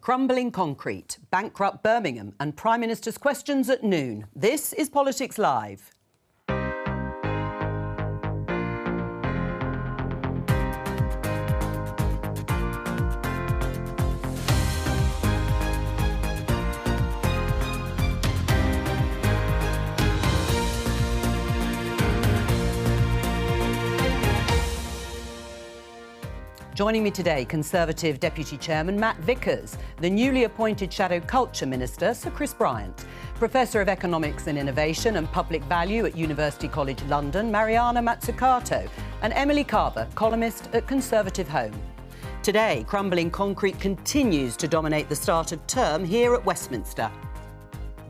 Crumbling concrete, bankrupt Birmingham and Prime Minister's questions at noon. This is Politics Live. Joining me today, Conservative Deputy Chairman Matt Vickers, the newly appointed Shadow Culture Minister, Sir Chris Bryant, Professor of Economics and Innovation and Public Value at University College London, Mariana Mazzucato, and Emily Carver, columnist at Conservative Home. Today, crumbling concrete continues to dominate the start of term here at Westminster.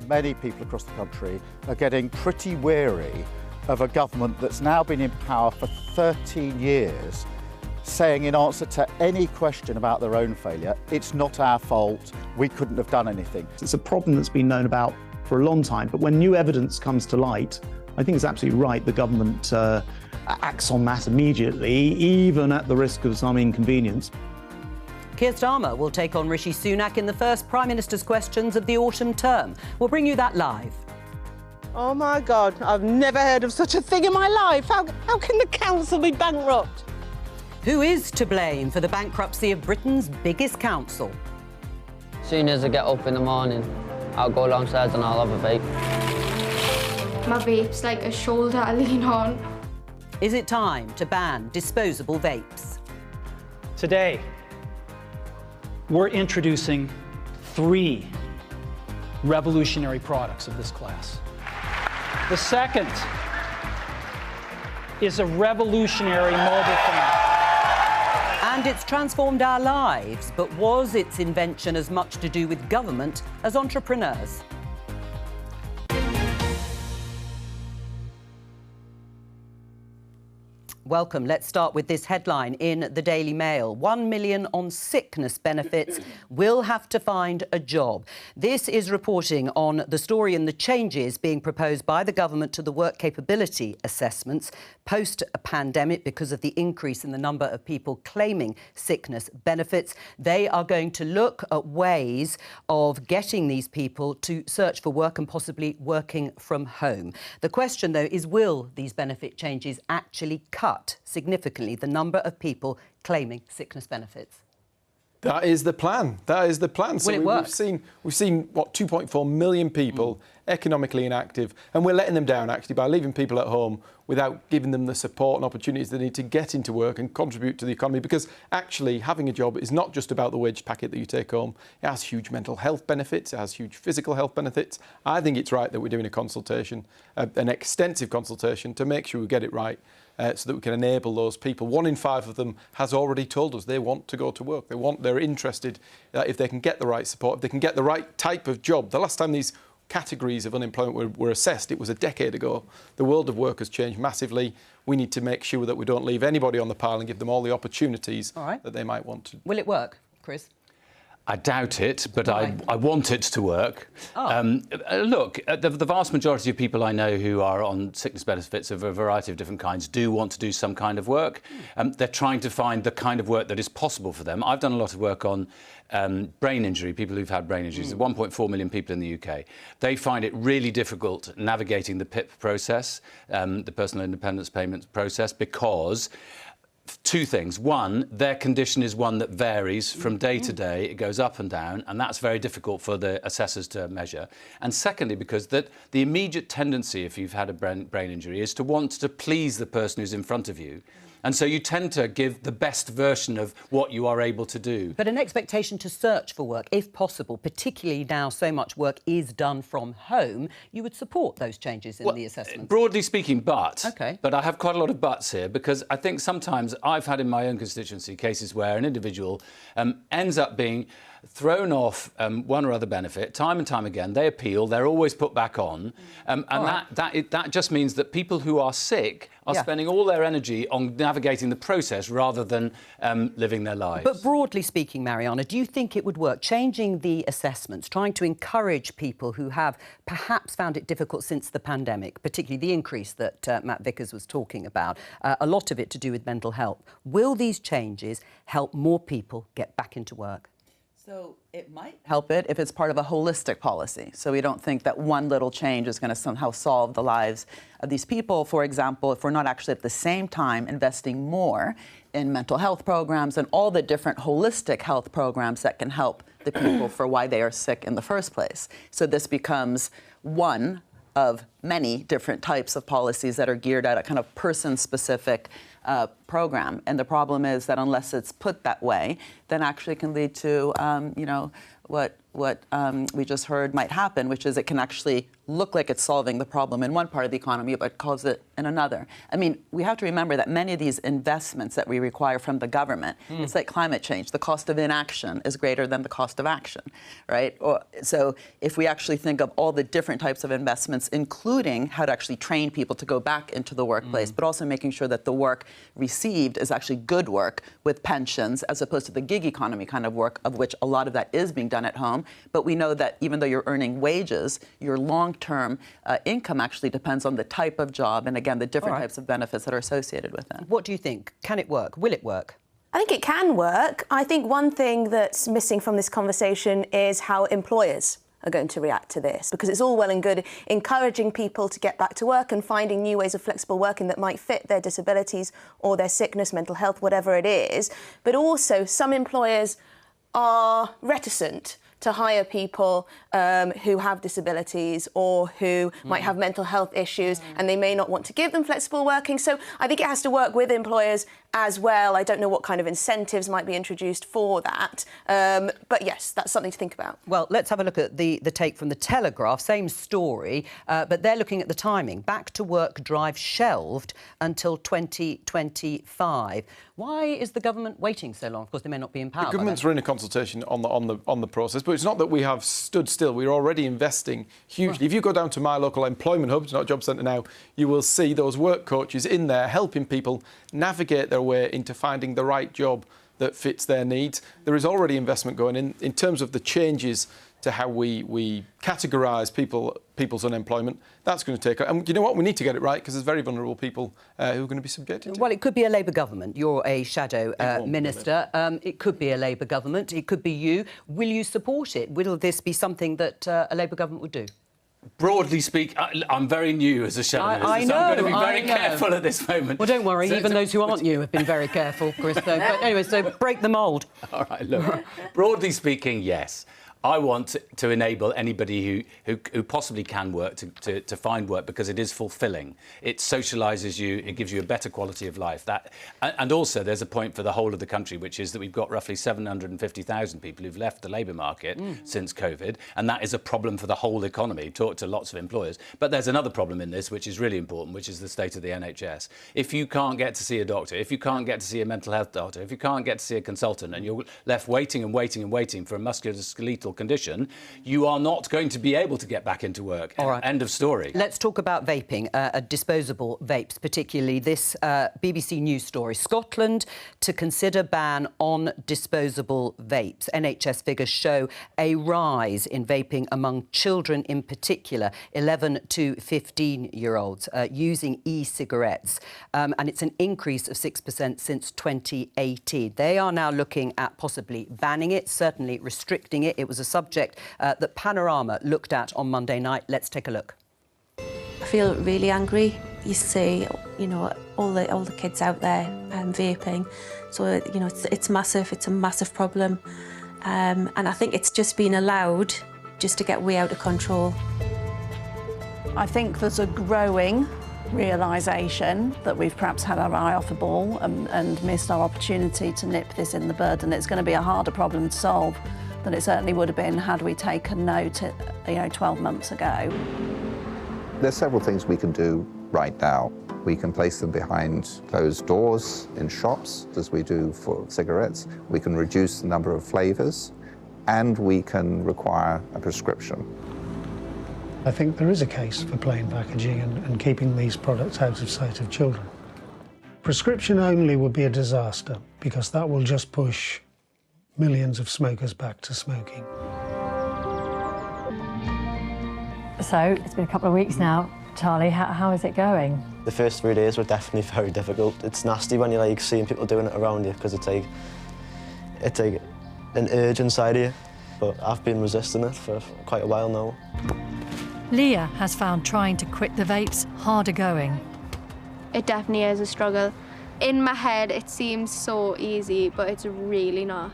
Many people across the country are getting pretty weary of a government that's now been in power for 13 years, saying in answer to any question about their own failure, it's not our fault, we couldn't have done anything. It's a problem that's been known about for a long time, but when new evidence comes to light, I think it's absolutely right the government acts on that immediately, even at the risk of some inconvenience. Keir Starmer will take on Rishi Sunak in the first Prime Minister's questions of the autumn term. We'll bring you that live. Oh my God, I've never heard of such a thing in my life. How can the council be bankrupt? Who is to blame for the bankruptcy of Britain's biggest council? As soon as I get up in the morning, I'll go downstairs and I'll have a vape. My vape's like a shoulder I lean on. Is it time to ban disposable vapes? Today, we're introducing 3 revolutionary products of this class. The second is a revolutionary mobile phone. And it's transformed our lives, but was its invention as much to do with government as entrepreneurs? Welcome. Let's start with this headline in the Daily Mail. 1 million on sickness benefits will have to find a job. This is reporting on the story and the changes being proposed by the government to the work capability assessments post-pandemic because of the increase in the number of people claiming sickness benefits. They are going to look at ways of getting these people to search for work and possibly working from home. The question, though, is will these benefit changes actually cut significantly the number of people claiming sickness benefits? That is the plan. That is the plan. Will it work? We've seen what, 2.4 million people economically inactive, and we're letting them down actually by leaving people at home without giving them the support and opportunities they need to get into work and contribute to the economy, because actually having a job is not just about the wage packet that you take home. It has huge mental health benefits, it has huge physical health benefits. I think it's right that we're doing a consultation, an extensive consultation, to make sure we get it right. So that we can enable those people. 1 in 5 of them has already told us they want to go to work. They're interested if they can get the right support, if they can get the right type of job. The last time these categories of unemployment were assessed, it was a decade ago. The world of work has changed massively. We need to make sure that we don't leave anybody on the pile and give them all the opportunities that they might want to. Will it work, Chris? I doubt it, but I want it to work. Oh. Look, the vast majority of people I know who are on sickness benefits of a variety of different kinds do want to do some kind of work. They're trying to find the kind of work that is possible for them. I've done a lot of work on brain injury, people who've had brain injuries. 1.4 million people in the UK. They find it really difficult navigating the PIP process, the personal independence payments process, because 2 things. 1, their condition is one that varies from day to day. It goes up and down, and that's very difficult for the assessors to measure. And secondly, because the immediate tendency, if you've had a brain injury, is to want to please the person who's in front of you. And so you tend to give the best version of what you are able to do. But an expectation to search for work, if possible, particularly now so much work is done from home, you would support those changes in the assessment? Broadly speaking, but I have quite a lot of buts here, because I think sometimes I've had in my own constituency cases where an individual ends up being thrown off one or other benefit time and time again. They appeal, they're always put back on, and that just means that people who are sick are spending all their energy on navigating the process rather than living their lives. But broadly speaking, Mariana, do you think it would work, changing the assessments, trying to encourage people who have perhaps found it difficult since the pandemic, particularly the increase that Matt Vickers was talking about, a lot of it to do with mental health? Will these changes help more people get back into work? So it might help it if it's part of a holistic policy. So we don't think that one little change is going to somehow solve the lives of these people. For example, if we're not actually at the same time investing more in mental health programs and all the different holistic health programs that can help the people for why they are sick in the first place. So this becomes one of many different types of policies that are geared at a kind of person-specific program. And the problem is that unless it's put that way, then actually can lead to, you know, what we just heard might happen, which is it can actually look like it's solving the problem in one part of the economy, but cause it in another. I mean, we have to remember that many of these investments that we require from the government, it's like climate change. The cost of inaction is greater than the cost of action, right? So if we actually think of all the different types of investments, including how to actually train people to go back into the workplace, but also making sure that the work received is actually good work with pensions, as opposed to the gig economy kind of work, of which a lot of that is being done at home. But we know that even though you're earning wages, your long-term income actually depends on the type of job and, again, the different types of benefits that are associated with it. What do you think? Can it work? Will it work? I think it can work. I think one thing that's missing from this conversation is how employers are going to react to this, because it's all well and good encouraging people to get back to work and finding new ways of flexible working that might fit their disabilities or their sickness, mental health, whatever it is. But also some employers are reticent to hire people who have disabilities or who might have mental health issues, and they may not want to give them flexible working. So I think it has to work with employers as well. I don't know what kind of incentives might be introduced for that. But yes, that's something to think about. Well, let's have a look at the take from the Telegraph. Same story, but they're looking at the timing. Back to work drive shelved until 2025. Why is the government waiting so long? Of course, they may not be in power. The government's running a consultation on the process, but it's not that we have stood still. We're already investing hugely. If you go down to my local employment hub, it's not a job centre now, you will see those work coaches in there helping people navigate their way into finding the right job that fits their needs. There is already investment going in terms of the changes to how we categorise people's unemployment. That's going to take... And you know what? We need to get it right, because there's very vulnerable people who are going to be subjected to it. Well, it could be a Labour government. You're a shadow minister. It could be a Labour government. It could be you. Will you support it? Will this be something that a Labour government would do? Broadly speaking, I'm very new as a shadow minister, I know, so I'm going to be very careful at this moment. Well, don't worry, even those who aren't new have been very careful, Chris. But anyway, so break the mould. All right, look, broadly speaking, yes. I want to enable anybody who possibly can work to find work, because it is fulfilling. It socialises you, it gives you a better quality of life. And also there's a point for the whole of the country, which is that we've got roughly 750,000 people who've left the labour market since COVID, and that is a problem for the whole economy. Talk to lots of employers. But there's another problem in this, which is really important, which is the state of the NHS. If you can't get to see a doctor, if you can't get to see a mental health doctor, if you can't get to see a consultant, and you're left waiting and waiting and waiting for a musculoskeletal condition, you are not going to be able to get back into work. All right. End of story. Let's talk about vaping, disposable vapes, particularly this BBC News story. Scotland to consider ban on disposable vapes. NHS figures show a rise in vaping among children in particular, 11 to 15-year-olds, using e-cigarettes. And it's an increase of 6% since 2018. They are now looking at possibly banning it, certainly restricting it. It was a subject that Panorama looked at on Monday night. Let's take a look. I feel really angry. You see, you know, all the kids out there vaping. So, you know, it's massive. It's a massive problem. And I think it's just been allowed just to get way out of control. I think there's a growing realisation that we've perhaps had our eye off the ball and missed our opportunity to nip this in the bud, and it's going to be a harder problem to solve than it certainly would have been had we taken note, 12 months ago. There's several things we can do right now. We can place them behind closed doors in shops, as we do for cigarettes. We can reduce the number of flavours, and we can require a prescription. I think there is a case for plain packaging and keeping these products out of sight of children. Prescription only would be a disaster, because that will just push millions of smokers back to smoking. So, it's been a couple of weeks now. Charlie, how is it going? The first 3 days were definitely very difficult. It's nasty when you're seeing people doing it around you, because it's an urge inside you, but I've been resisting it for quite a while now. Leah has found trying to quit the vapes harder going. It definitely is a struggle. In my head, it seems so easy, but it's really not.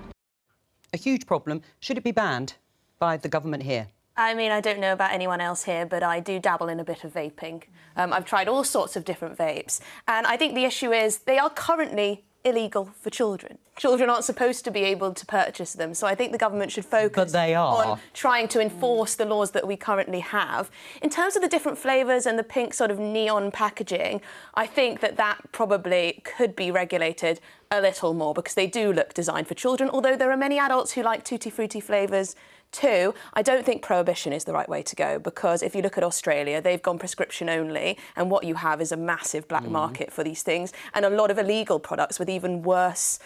A huge problem. Should it be banned by the government here? I mean, I don't know about anyone else here, but I do dabble in a bit of vaping. I've tried all sorts of different vapes, and I think the issue is they are currently illegal for children. Children aren't supposed to be able to purchase them, so I think the government should focus on trying to enforce the laws that we currently have. In terms of the different flavours and the pink sort of neon packaging, I think that probably could be regulated a little more because they do look designed for children, although there are many adults who like tutti frutti flavours too. I don't think prohibition is the right way to go because if you look at Australia, they've gone prescription only, and what you have is a massive black market for these things and a lot of illegal products with even worse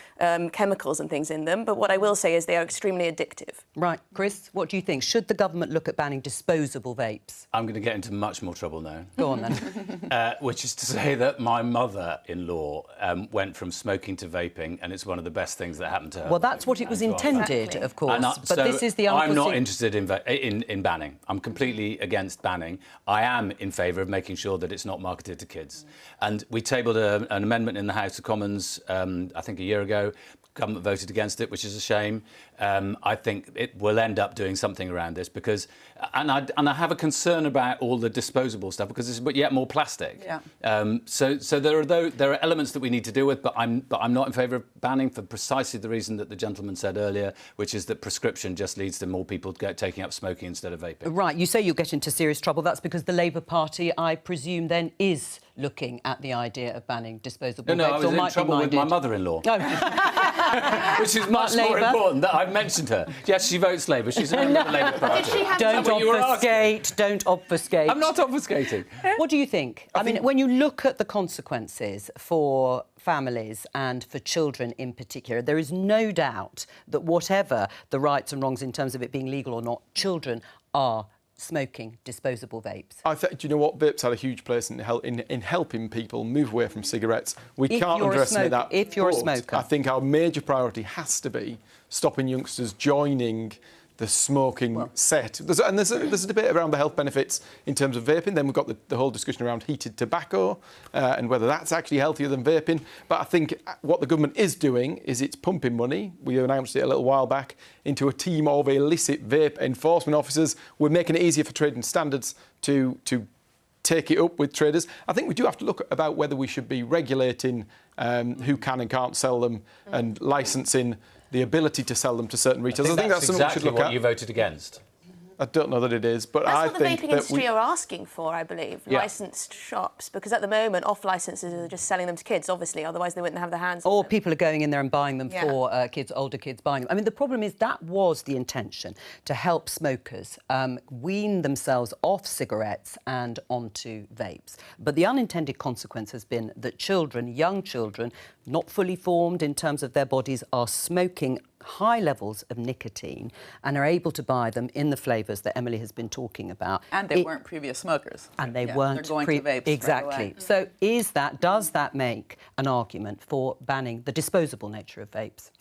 chemicals and things in them. But what I will say is they are extremely addictive. Right. Chris, what do you think? Should the government look at banning disposable vapes? I'm going to get into much more trouble now. Go on then. Which is to say that my mother-in-law went from smoking to vaping, and it's one of the best things that happened to her. Well, that's what it was intended, of course. But so this is the I'm not interested in banning. I'm completely against banning. I am in favour of making sure that it's not marketed to kids. And we tabled an amendment in the House of Commons, I think a year ago. Government voted against it, which is a shame. I think it will end up doing something around this because, and I have a concern about all the disposable stuff because it's yet more plastic. Yeah. So there are elements that we need to deal with, but I'm not in favour of banning for precisely the reason that the gentleman said earlier, which is that prescription just leads to more people taking up smoking instead of vaping. Right. You say you'll get into serious trouble. That's because the Labour Party, I presume, then is looking at the idea of banning disposable vapes. No, I was in trouble with my mother-in-law. Which is much more important that I've mentioned her. Yes, she votes Labour. She's a member of the Labour Party. Don't obfuscate. I'm not obfuscating. What do you think? I mean, when you look at the consequences for families and for children in particular, there is no doubt that whatever the rights and wrongs in terms of it being legal or not, children are smoking disposable vapes. Do you know what? Vapes had a huge place in helping people move away from cigarettes. We can't underestimate that. If you're a smoker. I think our major priority has to be stopping youngsters joining the smoking set. There's a debate around the health benefits in terms of vaping. Then we've got the whole discussion around heated tobacco and whether that's actually healthier than vaping. But I think what the government is doing is it's pumping money. We announced it a little while back into a team of illicit vape enforcement officers. We're making it easier for trading standards to take it up with traders. I think we do have to look about whether we should be regulating who can and can't sell them and licensing the ability to sell them to certain retailers. I think that's something we should look at. What you voted against. I don't know that it is, but I think that's what the vaping industry are asking for, I believe, licensed shops, because at the moment off licences are just selling them to kids, obviously, otherwise they wouldn't have their hands on them. Or people are going in there and buying them for kids, older kids buying them. I mean, the problem is that was the intention, to help smokers wean themselves off cigarettes and onto vapes. But the unintended consequence has been that children, young children, not fully formed in terms of their bodies, are smoking high levels of nicotine and are able to buy them in the flavours that Emily has been talking about. And they weren't previous smokers. And they weren't. They're going to vapes exactly. So does that make an argument for banning the disposable nature of vapes?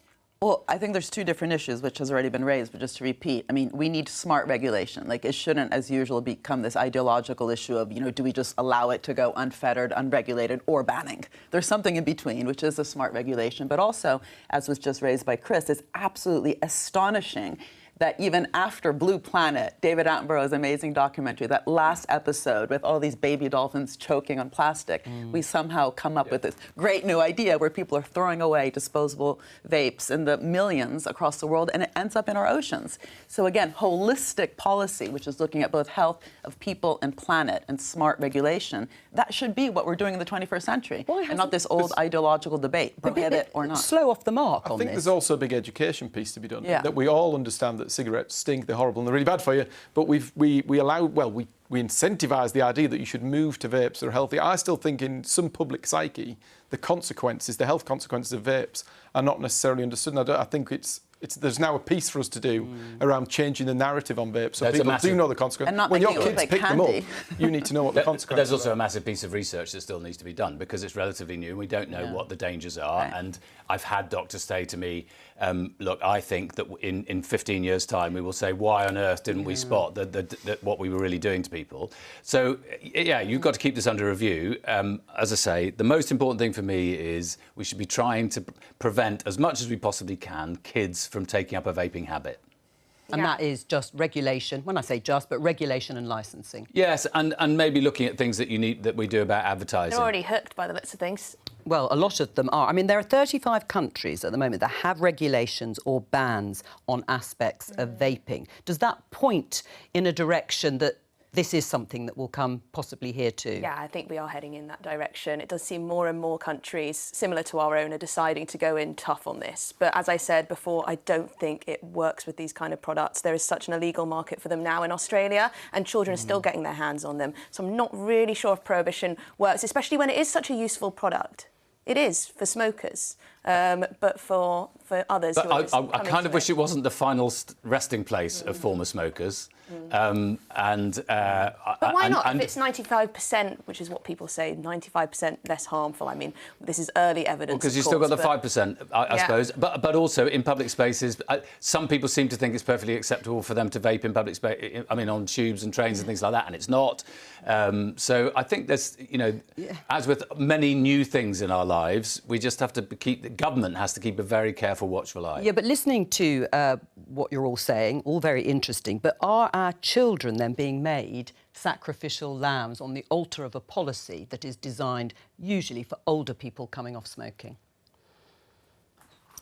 Well, I think there's two different issues, which has already been raised, but just to repeat, I mean, we need smart regulation. Like, it shouldn't, as usual, become this ideological issue of, do we just allow it to go unfettered, unregulated, or banning? There's something in between, which is a smart regulation. But also, as was just raised by Chris, it's absolutely astonishing that even after Blue Planet, David Attenborough's amazing documentary, that last episode with all these baby dolphins choking on plastic, we somehow come up with this great new idea where people are throwing away disposable vapes in the millions across the world, and it ends up in our oceans. So again, holistic policy, which is looking at both health of people and planet and smart regulation, that should be what we're doing in the 21st century, and not this old ideological debate, prohibit or not. Slow off the mark on I think this. there's also a big education piece to be done, that we all understand that cigarettes stink, they're horrible and they're really bad for you, but we we incentivise the idea that you should move to vapes that are healthy. I still think in some public psyche, the consequences, the health consequences of vapes are not necessarily understood. And I think there's now a piece for us to do around changing the narrative on vapes, so people do know the consequences. And not when your making it kids look like pick them up, candy. you need to know what the consequences There's also a massive piece of research that still needs to be done because it's relatively new and we don't know what the dangers are. Right. And I've had doctors say to me, look, I think that in 15 years' time we will say, why on earth didn't we spot what we were really doing to people? So, yeah, you've got to keep this under review. As I say, the most important thing for me is we should be trying to prevent, as much as we possibly can, kids from taking up a vaping habit. And that is just regulation. When I say just, but regulation and licensing. Yes, and maybe looking at things that we do about advertising. They're already hooked by the looks of things. Well, a lot of them are. I mean, there are 35 countries at the moment that have regulations or bans on aspects of vaping. Does that point in a direction that this is something that will come possibly here too? Yeah, I think we are heading in that direction. It does seem more and more countries, similar to our own, are deciding to go in tough on this. But as I said before, I don't think it works with these kind of products. There is such an illegal market for them now in Australia, and children are still getting their hands on them. So I'm not really sure if prohibition works, especially when it is such a useful product. It is for smokers, but for others who are just I kind of wish it wasn't the final resting place of former smokers. But why not? If it's 95%, which is what people say, 95% less harmful. I mean, this is early evidence. Because you've still got the 5%, I suppose. But also in public spaces, some people seem to think it's perfectly acceptable for them to vape in public space. I mean, on tubes and trains and things like that, and it's not. So I think there's, as with many new things in our lives, we just have to the government has to keep a very careful, watchful eye. Yeah, but listening to what you're all saying, all very interesting, but are our children then being made sacrificial lambs on the altar of a policy that is designed usually for older people coming off smoking?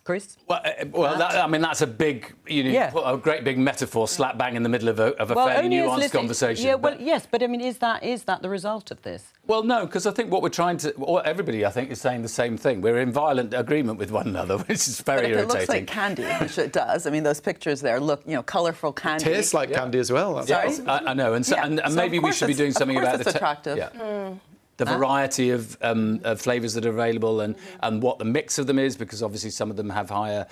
Chris? I mean, that's a big, a great big metaphor slap bang in the middle of a fairly nuanced conversation. Yeah, well, yes, but I mean, is that the result of this? Well, no, because I think what we're trying to... everybody, I think, is saying the same thing. We're in violent agreement with one another, which is very irritating. It looks like candy, which it does. I mean, those pictures there look, colourful candy. It tastes like candy as well. Sorry? I know, and, so maybe we should be doing something about the... attractive. The variety of flavours that are available and what the mix of them is, because obviously some of them have higher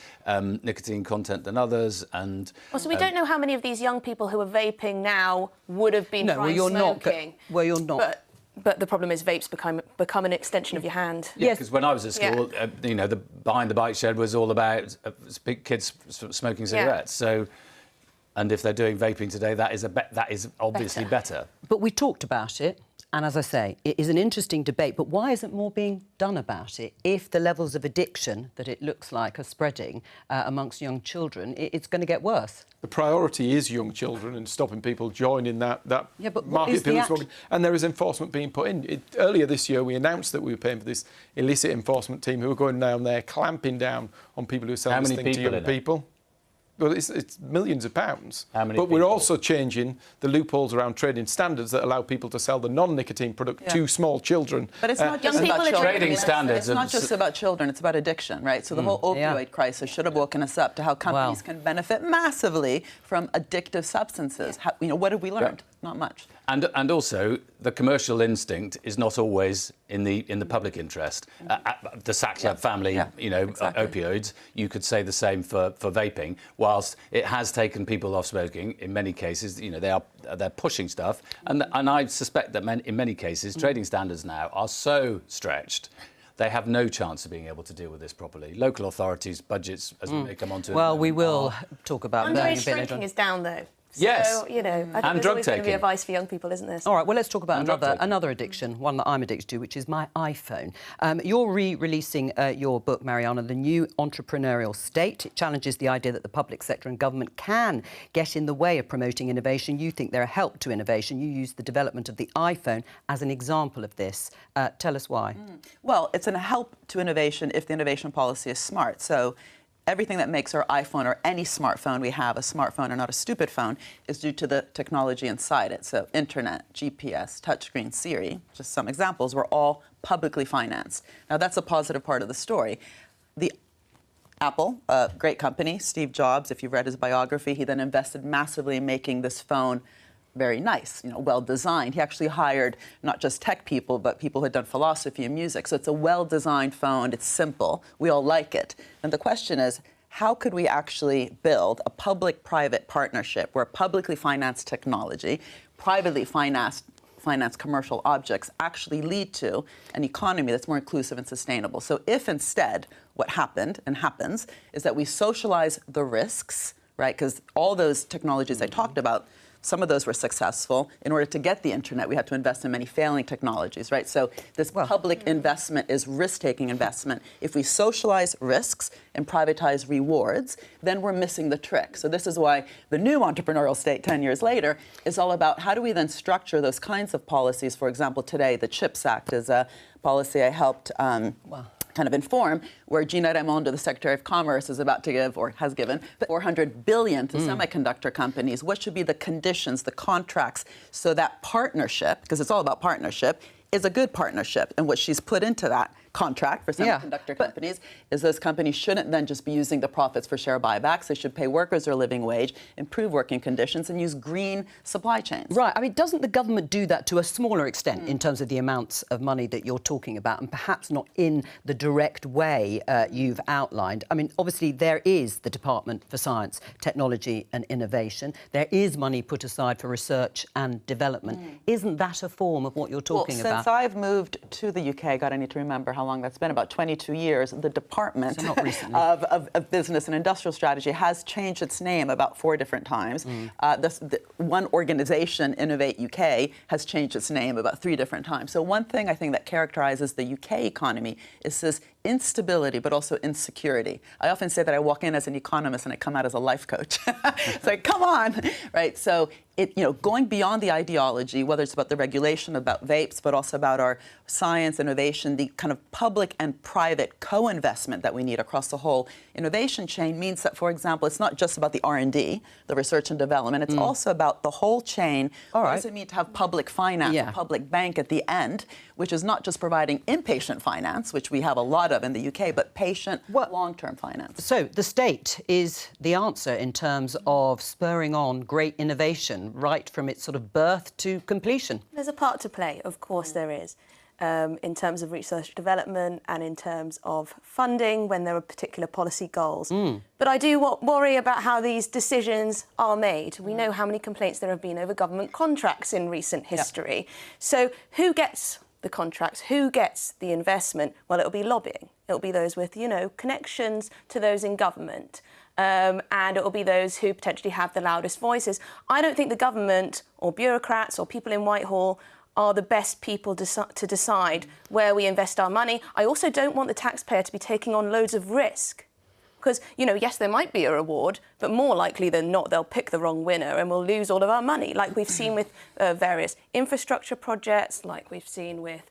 nicotine content than others. And so we don't know how many of these young people who are vaping now would have been trying smoking. You're not. But the problem is vapes become an extension of your hand. Yeah, because when I was at school, the behind the bike shed was all about kids smoking cigarettes. So. And if they're doing vaping today, that is obviously better. But we talked about it, and as I say, it is an interesting debate, but why isn't more being done about it? If the levels of addiction that it looks like are spreading amongst young children, it's going to get worse. The priority is young children and stopping people joining that market people smoking. And there is enforcement being put in. Earlier this year, we announced that we were paying for this illicit enforcement team who are going down there, clamping down on people who sell this thing to young people. Well, it's millions of pounds. But we're also changing the loopholes around trading standards that allow people to sell the non-nicotine product to small children. But it's not just about children. Trading standards. It's not just about children, it's about addiction, right? So the whole opioid crisis should have woken us up to how companies can benefit massively from addictive substances. How, what have we learned? Not much. And also, the commercial instinct is not always in the public interest. The Sackler family, opioids, you could say the same for vaping. Whilst it has taken people off smoking, in many cases, they're pushing stuff. And I suspect that in many cases, trading standards now are so stretched. They have no chance of being able to deal with this properly. Local authorities' budgets, as we may come on to... Well, we will talk about that. Underage drinking is down, though. Yes. So, I think there's always going to be advice for young people, isn't there? All right, well, let's talk about another addiction, one that I'm addicted to, which is my iPhone. You're re-releasing your book, Mariana, The New Entrepreneurial State. It challenges the idea that the public sector and government can get in the way of promoting innovation. You think they're a help to innovation. You use the development of the iPhone as an example of this. Tell us why. Well, it's a help to innovation if the innovation policy is smart. So everything that makes our iPhone or any smartphone we have a smartphone and not a stupid phone is due to the technology inside it. So internet, GPS, touchscreen, Siri, just some examples, were all publicly financed. Now, that's a positive part of the story. Apple, a great company, Steve Jobs, if you've read his biography, he then invested massively in making this phone very nice, well designed. He actually hired not just tech people, but people who had done philosophy and music. So it's a well-designed phone. It's simple. We all like it. And the question is, how could we actually build a public-private partnership where publicly financed technology, privately financed commercial objects actually lead to an economy that's more inclusive and sustainable? So if instead what happened and happens is that we socialize the risks, right? Because all those technologies I talked about, some of those were successful. In order to get the internet, we had to invest in many failing technologies, right? So this public investment is risk-taking investment. If we socialize risks and privatize rewards, then we're missing the trick. So this is why the new entrepreneurial state 10 years later is all about how do we then structure those kinds of policies. For example, today, the CHIPS Act is a policy I helped kind of inform, where Gina Raimondo, the Secretary of Commerce, is about to give, or has given, $400 billion to semiconductor companies. What should be the conditions, the contracts, so that partnership, because it's all about partnership, is a good partnership. And what she's put into that contract for semiconductor companies is those companies shouldn't then just be using the profits for share buybacks. They should pay workers their living wage, improve working conditions, and use green supply chains. Right. I mean, doesn't the government do that to a smaller extent in terms of the amounts of money that you're talking about, and perhaps not in the direct way you've outlined? I mean, obviously, there is the Department for Science, Technology and Innovation. There is money put aside for research and development. Isn't that a form of what you're talking about? Since I've moved to the UK, God, I need to remember how long that's been, about 22 years, the Department of Business and Industrial Strategy has changed its name about 4 different times. One organization, Innovate UK, has changed its name about 3 different times. So one thing I think that characterizes the UK economy is this instability, but also insecurity. I often say that I walk in as an economist and I come out as a life coach. It's like, come on, right? So going beyond the ideology, whether it's about the regulation, about vapes, but also about our science, innovation, the kind of public and private co-investment that we need across the whole innovation chain means that, for example, it's not just about the R&D, the research and development, it's also about the whole chain. What does it mean to have public finance, a public bank at the end, which is not just providing inpatient finance, which we have a lot of in the UK, but patient, long-term finance. So the state is the answer in terms of spurring on great innovation right from its sort of birth to completion. There's a part to play, of course there is, in terms of research development and in terms of funding when there are particular policy goals. But I do worry about how these decisions are made. We know how many complaints there have been over government contracts in recent history. So who gets the contracts? Who gets the investment? Well, it'll be lobbying. It'll be those with, connections to those in government. And it will be those who potentially have the loudest voices. I don't think the government or bureaucrats or people in Whitehall are the best people to decide where we invest our money. I also don't want the taxpayer to be taking on loads of risk. Because, yes, there might be a reward, but more likely than not, they'll pick the wrong winner and we'll lose all of our money, like we've seen with various infrastructure projects, like we've seen with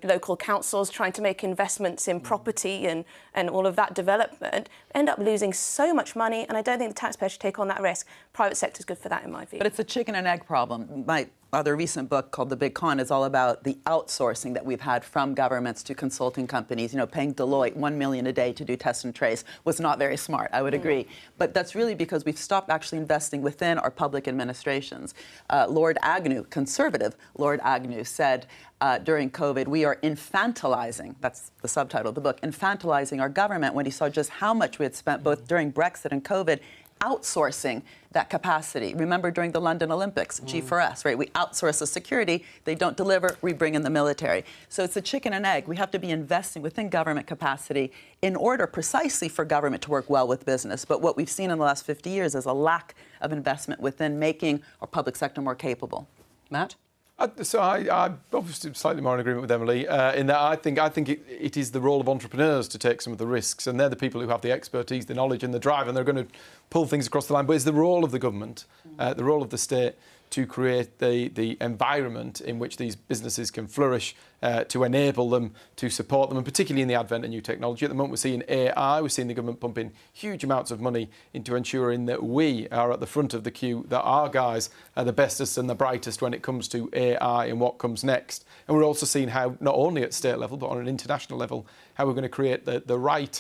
local councils trying to make investments in property and all of that development, end up losing so much money, and I don't think the taxpayer should take on that risk. Private sector's good for that, in my view. But it's a chicken and egg problem. My other recent book called The Big Con is all about the outsourcing that we've had from governments to consulting companies. Paying Deloitte $1 million a day to do test and trace was not very smart, I would agree. But that's really because we've stopped actually investing within our public administrations. Lord Agnew, conservative Lord Agnew, said during COVID, we are infantilizing, that's the subtitle of the book, infantilizing our government, when he saw just how much we had spent both during Brexit and COVID outsourcing that capacity. Remember during the London Olympics, G4S, right? We outsource the security, they don't deliver, we bring in the military. So it's a chicken and egg. We have to be investing within government capacity in order precisely for government to work well with business. But what we've seen in the last 50 years is a lack of investment within making our public sector more capable. Matt? So I'm obviously slightly more in agreement with Emily in that I think it is the role of entrepreneurs to take some of the risks, and they're the people who have the expertise, the knowledge and the drive, and they're going to pull things across the line. But it's the role of the government, the role of the state to create the environment in which these businesses can flourish, to enable them, to support them, and particularly in the advent of new technology. At the moment, we're seeing AI, we're seeing the government pumping huge amounts of money into ensuring that we are at the front of the queue, that our guys are the bestest and the brightest when it comes to AI and what comes next. And we're also seeing how, not only at state level, but on an international level, how we're going to create the right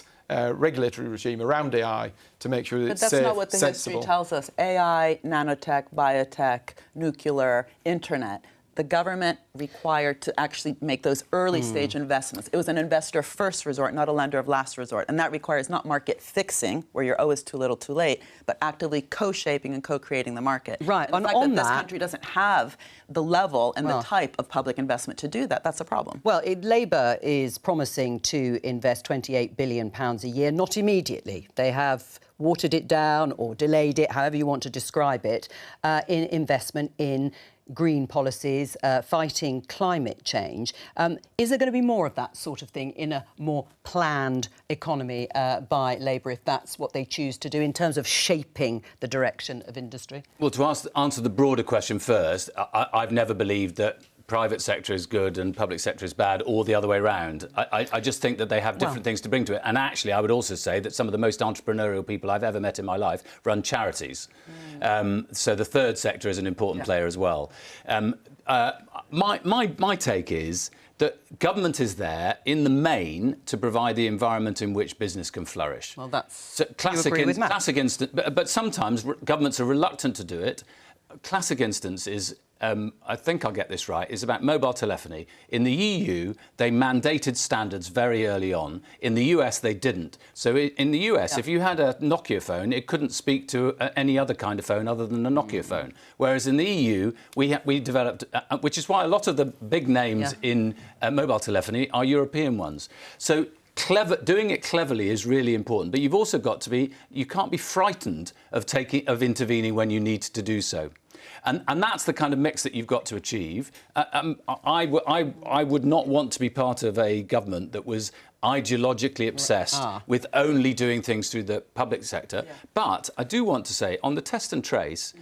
regulatory regime around AI to make sure that it's safe, But that's not what the sensible. history tells us. AI, nanotech, biotech, nuclear, internet. The government required to actually make those early stage investments. It was an investor first resort, not a lender of last resort. And that requires not market fixing, where you're always too little too late, but actively co-shaping and co-creating the market. Right, and the fact on that this that- country doesn't have the level and the type of public investment to do that, that's a problem. Well, Labour is promising to invest £28 billion a year, not immediately. They have watered it down or delayed it, however you want to describe it, in investment in green policies, fighting climate change. Is there going to be more of that sort of thing in a more planned economy by Labour, if that's what they choose to do, in terms of shaping the direction of industry? Well, to answer the broader question first, I've never believed that private sector is good and public sector is bad, or the other way around. I just think that they have different things to bring to it. And actually, I would also say that some of the most entrepreneurial people I've ever met in my life run charities. So the third sector is an important player as well. My take is that government is there, in the main, to provide the environment in which business can flourish. Well, that's... So classic instance, but sometimes governments are reluctant to do it. Classic instance is, I think I'll get this right, is about mobile telephony. In the EU, they mandated standards very early on. In the US, they didn't. So in the US, if you had a Nokia phone, it couldn't speak to any other kind of phone other than a Nokia phone. Whereas in the EU, we developed, which is why a lot of the big names in mobile telephony are European ones. So doing it cleverly is really important, but you've also got to be, you can't be frightened of intervening when you need to do so. And that's the kind of mix that you've got to achieve. I would not want to be part of a government that was ideologically obsessed with only doing things through the public sector. But I do want to say, on the test and trace,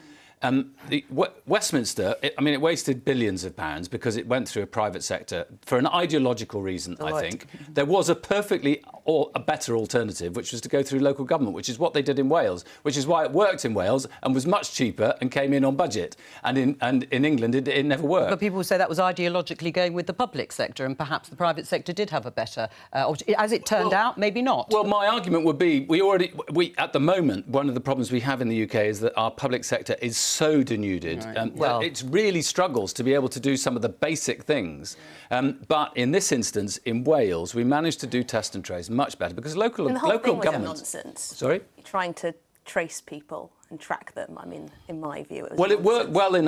Westminster, it wasted billions of pounds because it went through a private sector for an ideological reason, I think. There was a a better alternative, which was to go through local government, which is what they did in Wales, which is why it worked in Wales and was much cheaper and came in on budget. And in England, it never worked. But people say that was ideologically going with the public sector, and perhaps the private sector did have a better... as it turned out, maybe not. Well, my argument would be, at the moment, one of the problems we have in the UK is that our public sector is so denuded. That it really struggles to be able to do some of the basic things. But in this instance, in Wales, we managed to do test and trace much better because local governments... Nonsense. Sorry? You're trying to trace people and track them. I mean, in my view, it was Well, it worked well in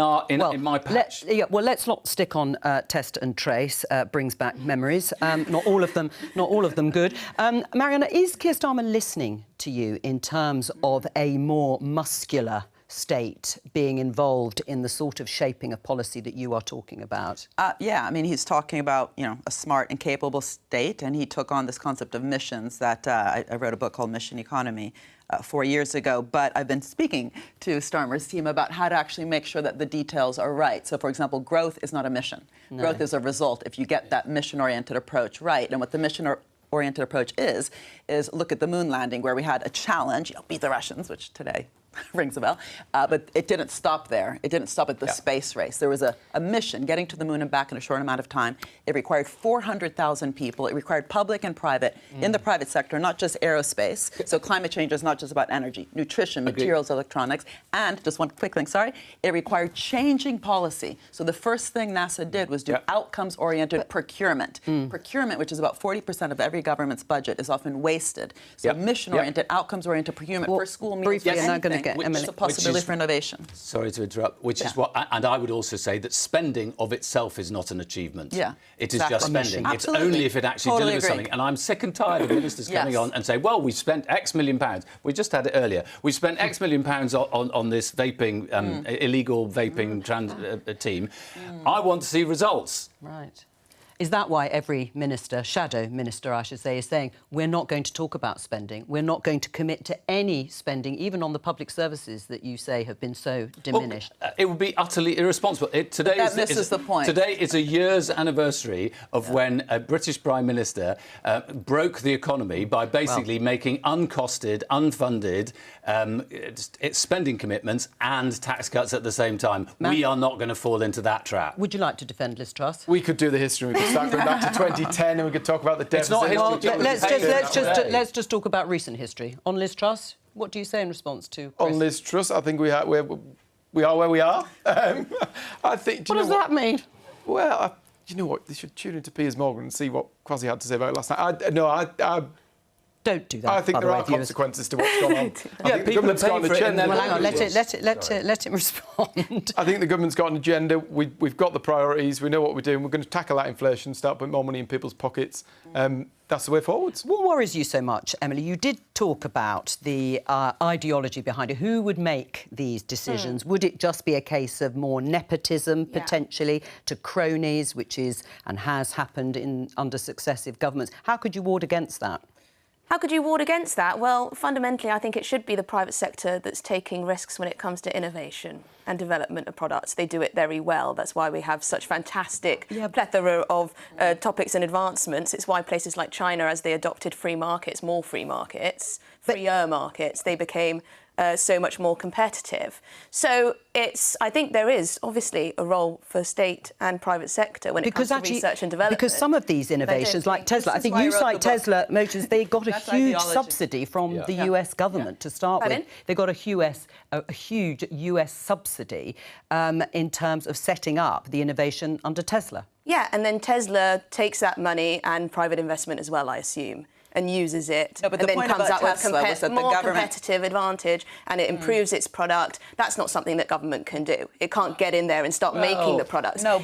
my patch. Let's not stick on test and trace. Brings back memories. Not all of them good. Mariana, is Keir Starmer listening to you in terms of a more muscular state being involved in the sort of shaping of policy that you are talking about? Yeah, he's talking about, a smart and capable state, and he took on this concept of missions that I wrote a book called Mission Economy 4 years ago, but I've been speaking to Starmer's team about how to actually make sure that the details are right. So, for example, growth is not a mission. No. Growth is a result if you get that mission-oriented approach right. And what the mission-oriented approach is look at the moon landing, where we had a challenge, beat the Russians, which today rings a bell, but it didn't stop there. It didn't stop at the space race. There was a mission, getting to the moon and back in a short amount of time. It required 400,000 people. It required public and private, in the private sector, not just aerospace. So climate change is not just about energy, nutrition, materials, electronics, and, just one quick thing, it required changing policy. So the first thing NASA did was do outcomes-oriented procurement. Procurement, which is about 40% of every government's budget, is often wasted. So mission-oriented, outcomes-oriented procurement for school meals, it's a possibility for innovation. Sorry to interrupt. Which is what, and I would also say that spending of itself is not an achievement. Yeah, it is just spending. It's only if it actually delivers something. And I'm sick and tired of ministers coming on and say, well, we spent X million pounds. We just had it earlier. We spent X million pounds on this vaping, illegal vaping team. I want to see results. Right. Is that why every minister, shadow minister, I should say, is saying, we're not going to talk about spending, we're not going to commit to any spending, even on the public services that you say have been so diminished? Well, it would be utterly irresponsible. Today misses the point. Today is a year's anniversary of when a British Prime Minister broke the economy by basically making uncosted, unfunded spending commitments and tax cuts at the same time. We are not going to fall into that trap. Would you like to defend Liz Truss? We could do the history. could start going back to 2010 and we could talk about the deficit. Well, let's just talk about recent history. On Liz Truss, what do you say in response to Chris? On Liz Truss, I think we are where we are. I think. What does that mean? Well, you know what? They should tune into Piers Morgan and see what Kwasi had to say about it last night. Don't do that. I think there are consequences to what's gone on. People are paying for it. Well, hang on. Let him respond. I think the government's got an agenda. We've got the priorities. We know what we're doing. We're going to tackle that inflation, start putting more money in people's pockets. That's the way forwards. What worries you so much, Emily? You did talk about the ideology behind it. Who would make these decisions? Would it just be a case of more nepotism, potentially, to cronies, which is and has happened under successive governments? How could you ward against that? How could you ward against that? Well, fundamentally, I think it should be the private sector that's taking risks when it comes to innovation and development of products. They do it very well. That's why we have such fantastic plethora of topics and advancements. It's why places like China, as they adopted free markets, freer markets, they became so much more competitive. So I think there is obviously a role for state and private sector when it comes to research and development. Because some of these innovations, like Tesla, I think you cite Tesla Motors, they got a huge subsidy from the US government to start with. They got a huge US subsidy in terms of setting up the innovation under Tesla. Yeah, and then Tesla takes that money and private investment as well, I assume, and uses it, and then comes out with more competitive advantage, and it improves its product. That's not something that government can do. It can't get in there and start making the products. The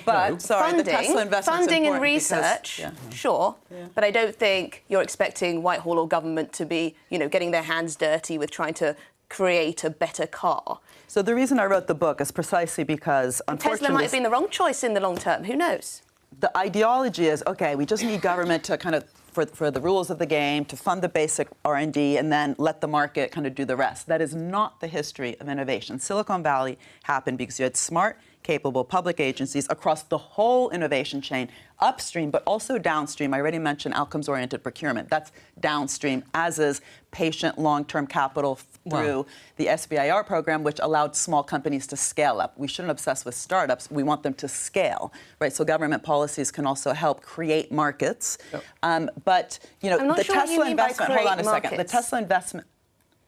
Tesla investment's funding and important research, sure, but I don't think you're expecting Whitehall or government to be, getting their hands dirty with trying to create a better car. So the reason I wrote the book is precisely because, unfortunately, Tesla might have been the wrong choice in the long term. Who knows? The ideology is, OK, we just need government to kind of for the rules of the game, to fund the basic R&D, and then let the market kind of do the rest. That is not the history of innovation. Silicon Valley happened because you had smart, capable public agencies across the whole innovation chain, upstream, but also downstream. I already mentioned outcomes-oriented procurement. That's downstream, as is patient long-term capital through the SBIR program, which allowed small companies to scale up. We shouldn't obsess with startups. We want them to scale, right? So government policies can also help create markets. But, the Tesla investment, hold on a second. The Tesla investment,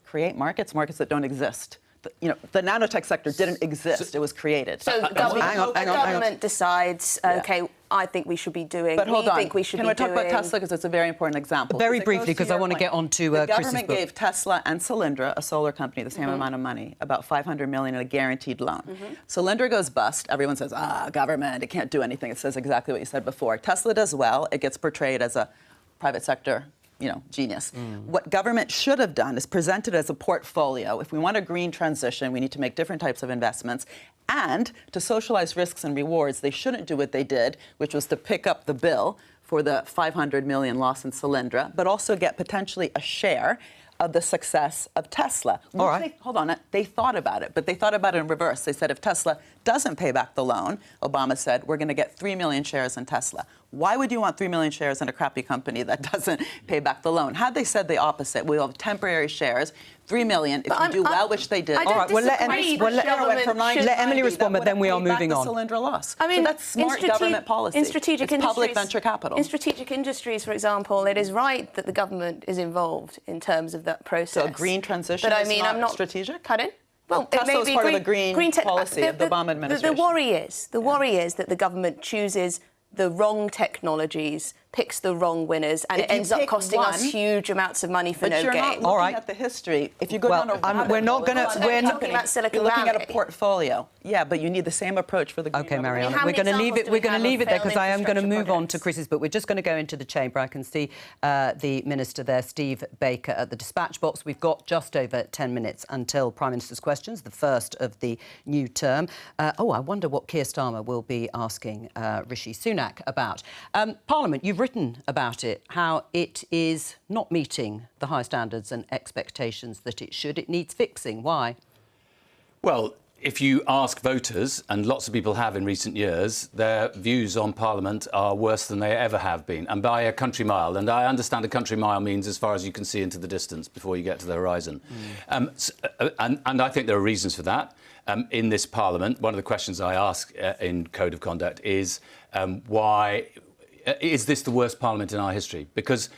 create markets that don't exist. The nanotech sector didn't exist. It was created. So government decides, OK, I think we should be doing. But hold on. Think we should Can we talk about Tesla, because it's a very important example. Very briefly, because I want to get on to the Chris's government book. gave Tesla and Solyndra, a solar company, the same amount of money, about $500 million in a guaranteed loan. Solyndra goes bust. Everyone says, government, it can't do anything. It says exactly what you said before. Tesla does well. It gets portrayed as a private sector genius. What government should have done is presented as a portfolio. If we want a green transition, we need to make different types of investments. And to socialize risks and rewards, they shouldn't do what they did, which was to pick up the bill for the $500 million loss in Solyndra, but also get potentially a share of the success of Tesla. All right. Hold on. They thought about it, but they thought about it in reverse. They said if Tesla doesn't pay back the loan, Obama said, we're going to get 3 million shares in Tesla. Why would you want 3 million shares in a crappy company that doesn't pay back the loan? Had they said the opposite, we'll have temporary shares, 3 million, if you do well, which they did. All right, let Emily respond, but then we are moving on. Solyndra loss. I mean, so that's smart government policy. In strategic it's industries, public venture capital. In strategic industries, for example, it is right that the government is involved in terms of that process. So a green transition but is I'm not strategic? Pardon? Well, Tesla is part of the green policy of the Obama administration. The worry is that the government chooses the wrong technologies, picks the wrong winners, and it ends up costing us huge amounts of money for no gain. But you're not looking at the history. If you go down a rabbit hole, we're not talking about Silicon Valley. You're looking at a portfolio. Yeah, but you need the same approach for the green. OK, Mariana, we're going to leave it. We're going to leave it there because I am going to move on to Chris's book. We're just going to go into the chamber. I can see the minister there, Steve Baker, at the dispatch box. We've got just over 10 minutes until Prime Minister's questions, the first of the new term. I wonder what Keir Starmer will be asking Rishi Sunak about. Parliament, you've written about it, how it is not meeting the high standards and expectations that it should. It needs fixing. Why? Well, if you ask voters, and lots of people have in recent years, their views on Parliament are worse than they ever have been, and by a country mile. And I understand a country mile means as far as you can see into the distance before you get to the horizon. And I think there are reasons for that. In this Parliament, one of the questions I ask in Code of Conduct is why is this the worst Parliament in our history? Because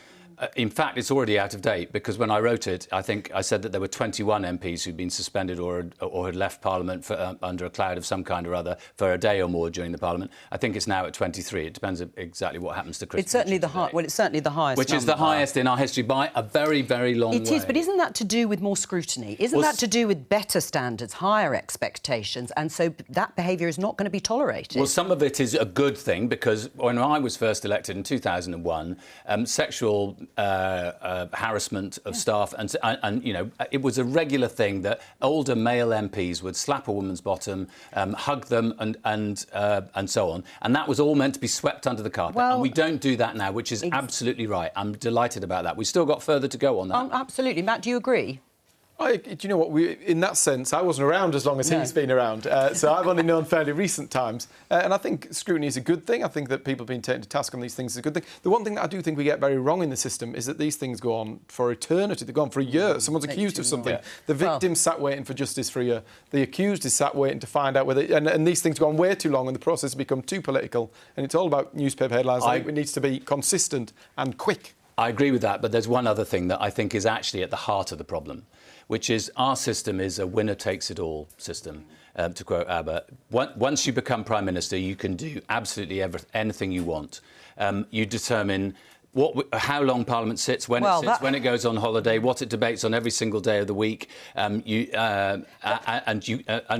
in fact, it's already out of date, because when I wrote it, I think I said that there were 21 MPs who'd been suspended or had left Parliament for, under a cloud of some kind or other for a day or more during the Parliament. I think it's now at 23. It depends exactly what happens to Chris. It's certainly the it's certainly the highest. Which is the highest in our history by a very, very long way. It is, but isn't that to do with more scrutiny? Isn't that to do with better standards, higher expectations, and so that behaviour is not going to be tolerated? Well, some of it is a good thing, because when I was first elected in 2001, sexual harassment of staff, and you know, it was a regular thing that older male MPs would slap a woman's bottom, hug them, and so on, and that was all meant to be swept under the carpet. Well, and we don't do that now, which is absolutely right. I'm delighted about that. We've still got further to go on that. Absolutely, Matt. Do you agree? Do you know what? In that sense, I wasn't around as long as he's been around, so I've only known fairly recent times. And I think scrutiny is a good thing. I think that people being taken to task on these things is a good thing. The one thing that I do think we get very wrong in the system is that these things go on for eternity. They go on for a year. Someone's accused of something. The victim sat waiting for justice for a year. The accused is sat waiting to find out whether... And these things go on way too long, and the process has become too political. And it's all about newspaper headlines. I think it needs to be consistent and quick. I agree with that, but there's one other thing that I think is actually at the heart of the problem, which is our system is a winner-takes-it-all system, to quote ABBA. Once you become Prime Minister, you can do absolutely anything you want. You determine how long Parliament sits, when it sits, when it goes on holiday, what it debates on every single day of the week. An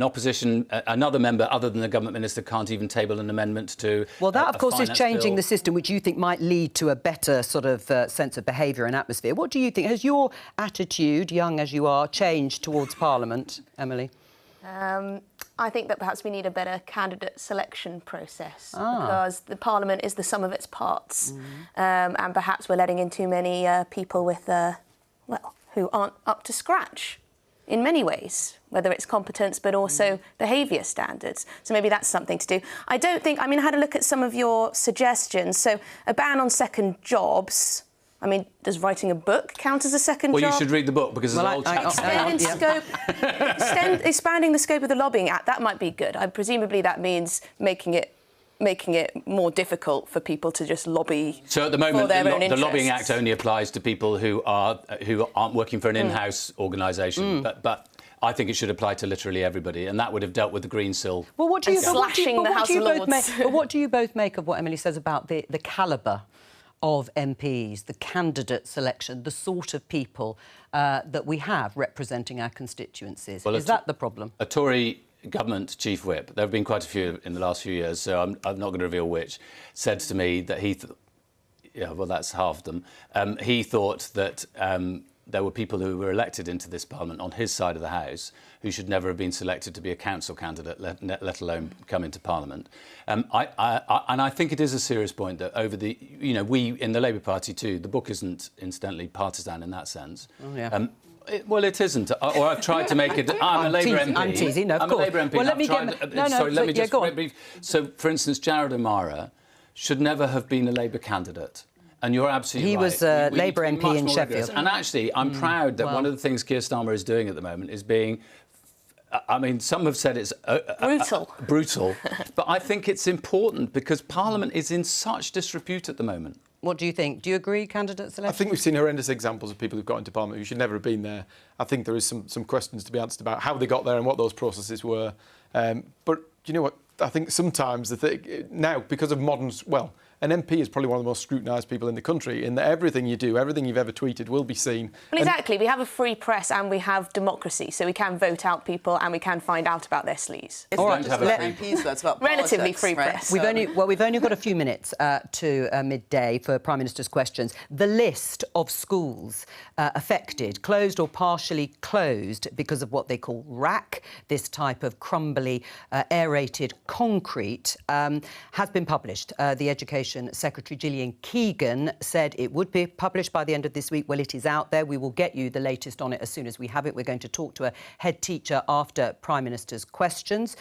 opposition, another member other than the government minister can't even table an amendment to. Well, that of course is changing bill. the system, which you think might lead to a better sort of sense of behaviour and atmosphere. What do you think? Has your attitude, young as you are, changed towards Parliament, Emily? I think that perhaps we need a better candidate selection process because the Parliament is the sum of its parts, and perhaps we're letting in too many people with, who aren't up to scratch in many ways, whether it's competence but also behaviour standards. So maybe that's something to do. I don't think... I mean, I had a look at some of your suggestions. So a ban on second jobs... I mean, does writing a book count as a second job? Well, you should read the book, because there's old chapters. Expanding the scope of the Lobbying Act, that might be good. presumably that means making it more difficult for people to just lobby. So at the moment, the Lobbying Act only applies to people who aren't working for an in-house organisation, but I think it should apply to literally everybody, and that would have dealt with the Green Sill. Well, what do you slashing the House of Lords? But what do you both make of what Emily says about the calibre of MPs, the candidate selection, the sort of people that we have representing our constituencies? Well, is that the problem? A Tory government chief whip, there have been quite a few in the last few years, so I'm not going to reveal which, said to me that that's half of them. He thought that there were people who were elected into this Parliament on his side of the House who should never have been selected to be a council candidate, let alone come into Parliament. And I think it is a serious point that over the... we in the Labour Party too, the book isn't incidentally partisan in that sense. Oh, yeah. Well, it isn't. Or I've tried to make it... I'm a Labour MP. I'm teasing, no, of course. I'm a Labour MP. Well, let me let me just go on. So, for instance, Jared O'Mara should never have been a Labour candidate. And you're absolutely right. He was a Labour MP in Sheffield. And actually, I'm proud that one of the things Keir Starmer is doing at the moment is being... I mean, some have said it's... brutal. But I think it's important because Parliament is in such disrepute at the moment. What do you think? Do you agree, candidate selection? I think we've seen horrendous examples of people who've got into Parliament who should never have been there. I think there is some questions to be answered about how they got there and what those processes were. But you know what? I think sometimes now, because of modern... Well, an MP is probably one of the most scrutinised people in the country, in that everything you do, everything you've ever tweeted will be seen. Well, exactly. We have a free press and we have democracy, so we can vote out people and we can find out about their sleaze. It's not just about MPs, though, it's about relatively politics, free right? press. We've only got a few minutes to midday for Prime Minister's questions. The list of schools affected, closed or partially closed because of what they call RAC, this type of crumbly, aerated concrete, has been published. The Education Secretary Gillian Keegan said it would be published by the end of this week. Well, it is out there. We will get you the latest on it as soon as we have it. We're going to talk to a head teacher after Prime Minister's questions,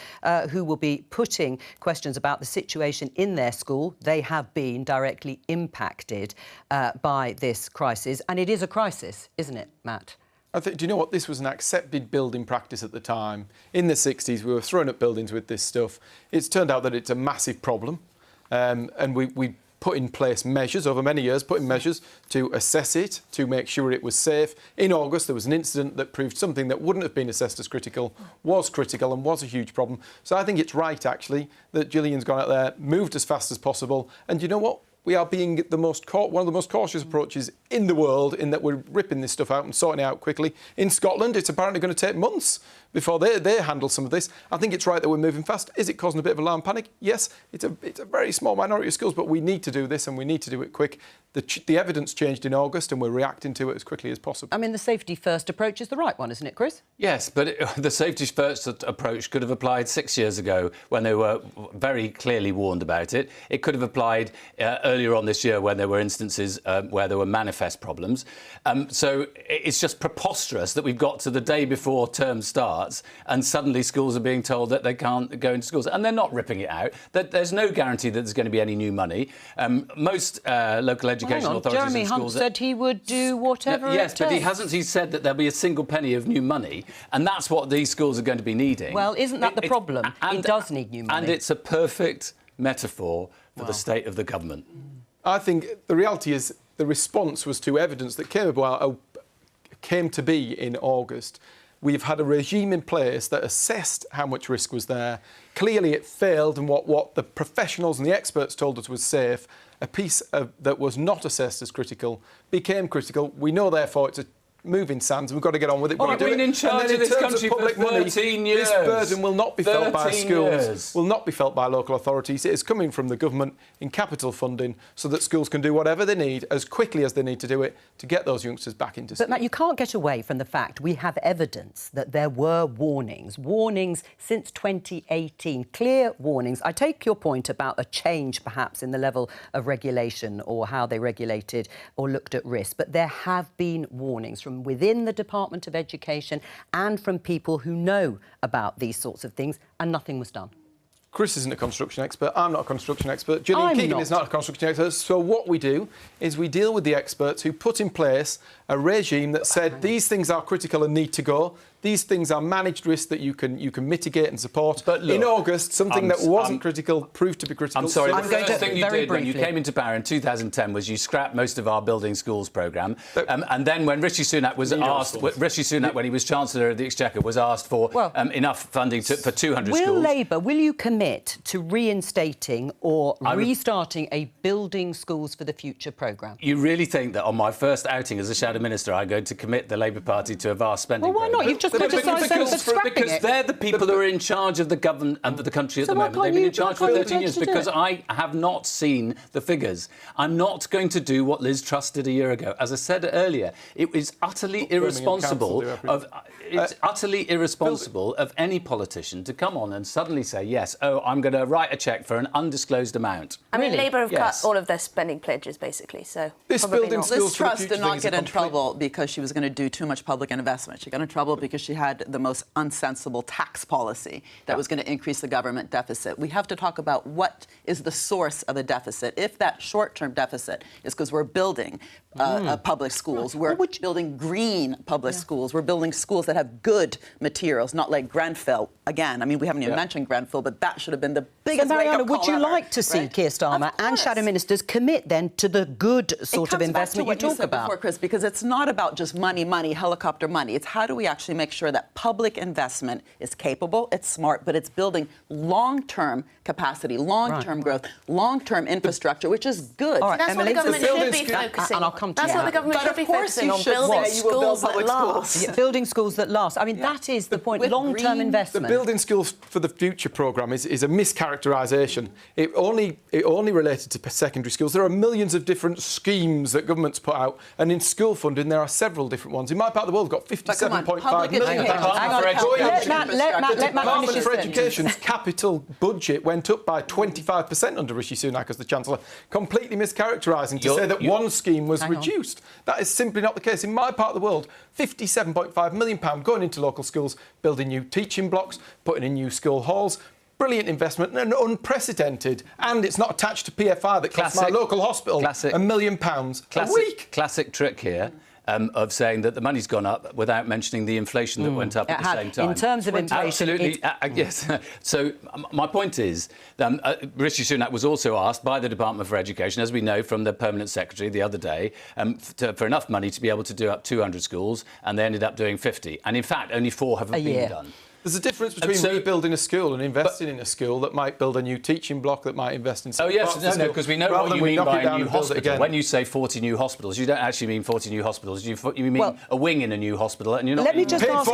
who will be putting questions about the situation in their school. They have been directly impacted by this crisis, and it is a crisis, isn't it, Matt? Do you know what? This was an accepted building practice at the time. In the 60s, we were throwing up buildings with this stuff. It's turned out that it's a massive problem. And we put in place measures over many years, put in measures to assess it, to make sure it was safe. In August, there was an incident that proved something that wouldn't have been assessed as critical, was critical and was a huge problem. So I think it's right, actually, that Gillian's gone out there, moved as fast as possible. And you know what? We are being one of the most cautious approaches in the world, in that we're ripping this stuff out and sorting it out quickly. In Scotland, it's apparently going to take months before they handle some of this. I think it's right that we're moving fast. Is it causing a bit of alarm panic? Yes, it's a very small minority of schools, but we need to do this and we need to do it quick. The evidence changed in August and we're reacting to it as quickly as possible. I mean, the safety first approach is the right one, isn't it, Chris? Yes, but the safety first approach could have applied 6 years ago when they were very clearly warned about it. It could have applied earlier on this year when there were instances where there were manifest problems. So it's just preposterous that we've got to the day before term starts and suddenly schools are being told that they can't go into schools. And they're not ripping it out. There's no guarantee that there's going to be any new money. Most local educational authorities Jeremy and Hunt schools... said he would do whatever Yes, it but he takes. hasn't. He said that there'll be a single penny of new money, and that's what these schools are going to be needing. Well, isn't that the problem? It does need new money. And it's a perfect metaphor for the state of the government. I think the reality is the response was to evidence that came to be in August. We've had a regime in place that assessed how much risk was there. Clearly it failed, and what the professionals and the experts told us was safe. A piece that was not assessed as critical became critical. We know, therefore, it's a moving sands, and we've got to get on with it. We've been in charge of this country for 13 years. This burden will not be felt by 13 schools, years. will not be felt by local authorities. It is coming from the government in capital funding so that schools can do whatever they need as quickly as they need to do it to get those youngsters back into school. But, Matt, you can't get away from the fact we have evidence that there were warnings since 2018, clear warnings. I take your point about a change, perhaps, in the level of regulation or how they regulated or looked at risk, but there have been warnings from within the Department of Education and from people who know about these sorts of things, and nothing was done. Chris isn't a construction expert. I'm not a construction expert. Gillian Keegan is not a construction expert. So what we do is we deal with the experts who put in place a regime that said these things are critical and need to go. These things are managed risks that you can mitigate and support. But look, in August, something that wasn't critical proved to be critical. I'm sorry, the first thing you did when you came into power in 2010 was you scrapped most of our building schools programme. And then when Rishi Sunak was asked, when he was Chancellor of the Exchequer, was asked for enough funding for 200 schools. Will Labour, will you commit to reinstating or restarting a Building Schools for the Future programme? You really think that on my first outing as a shadow minister, I'm going to commit the Labour Party to a vast spending Well, why not? You've just criticised them for scrapping it. Because they're the people who are in charge of the government and of the country at the moment. They've been in charge for 13 years because I have not seen the figures. I'm not going to do what Liz Truss did a year ago. As I said earlier, it is utterly irresponsible of any politician to come on and suddenly say, yes, I'm going to write a cheque for an undisclosed amount. I mean, Labour have cut all of their spending pledges, basically, so This probably not. Liz Truss did not get in trouble because she was going to do too much public investment. She got in trouble because she had the most unsensible tax policy that was going to increase the government deficit. We have to talk about what is the source of a deficit. If that short-term deficit is because we're building public schools, we're building green public schools, we're building schools that have good materials, not like Grenfell. Again, I mean, we haven't even mentioned Grenfell, but that should have been the biggest Mariana, would you ever, like to see Keir Starmer and shadow ministers commit then to the good sort of investment you talk about? Before, Chris, because it's not about just money, helicopter money. It's how do we actually make sure that public investment is capable, it's smart, but it's building long-term capacity, long-term growth, long-term infrastructure, which is good. All right, that's what the government should be focusing on. That's what the government should be focusing on, building schools that last. Yeah, building schools that last. I mean, that is the point, long-term investment. The Building Schools for the Future programme is a mischaracterisation. It only related to secondary schools. There are millions of different schemes that governments put out, and in school funding there are several different ones. In my part of the world, we've got 57.5 million. The Department for Education's capital budget went up by 25% under Rishi Sunak as the Chancellor, completely mischaracterising to say that one scheme was reduced. That is simply not the case. In my part of the world, £57.5 million going into local schools, building new teaching blocks, putting in new school halls. Brilliant investment and unprecedented. And it's not attached to PFI that costs my local hospital £1 million a week. Classic trick here. of saying that the money's gone up without mentioning the inflation that went up at the same time. In terms of inflation... Absolutely, yes. So my point is, Rishi Sunak was also asked by the Department for Education, as we know from the Permanent Secretary the other day, for enough money to be able to do up 200 schools, and they ended up doing 50. And in fact, only 4 have been done. There's a difference between rebuilding a school and investing in a school that might build a new teaching block that might invest in... Oh, yes, no, because we know what you mean by a new hospital. When you say 40 new hospitals, you don't actually mean 40 new hospitals. You mean a wing in a new hospital, and you're not... Let me just ask...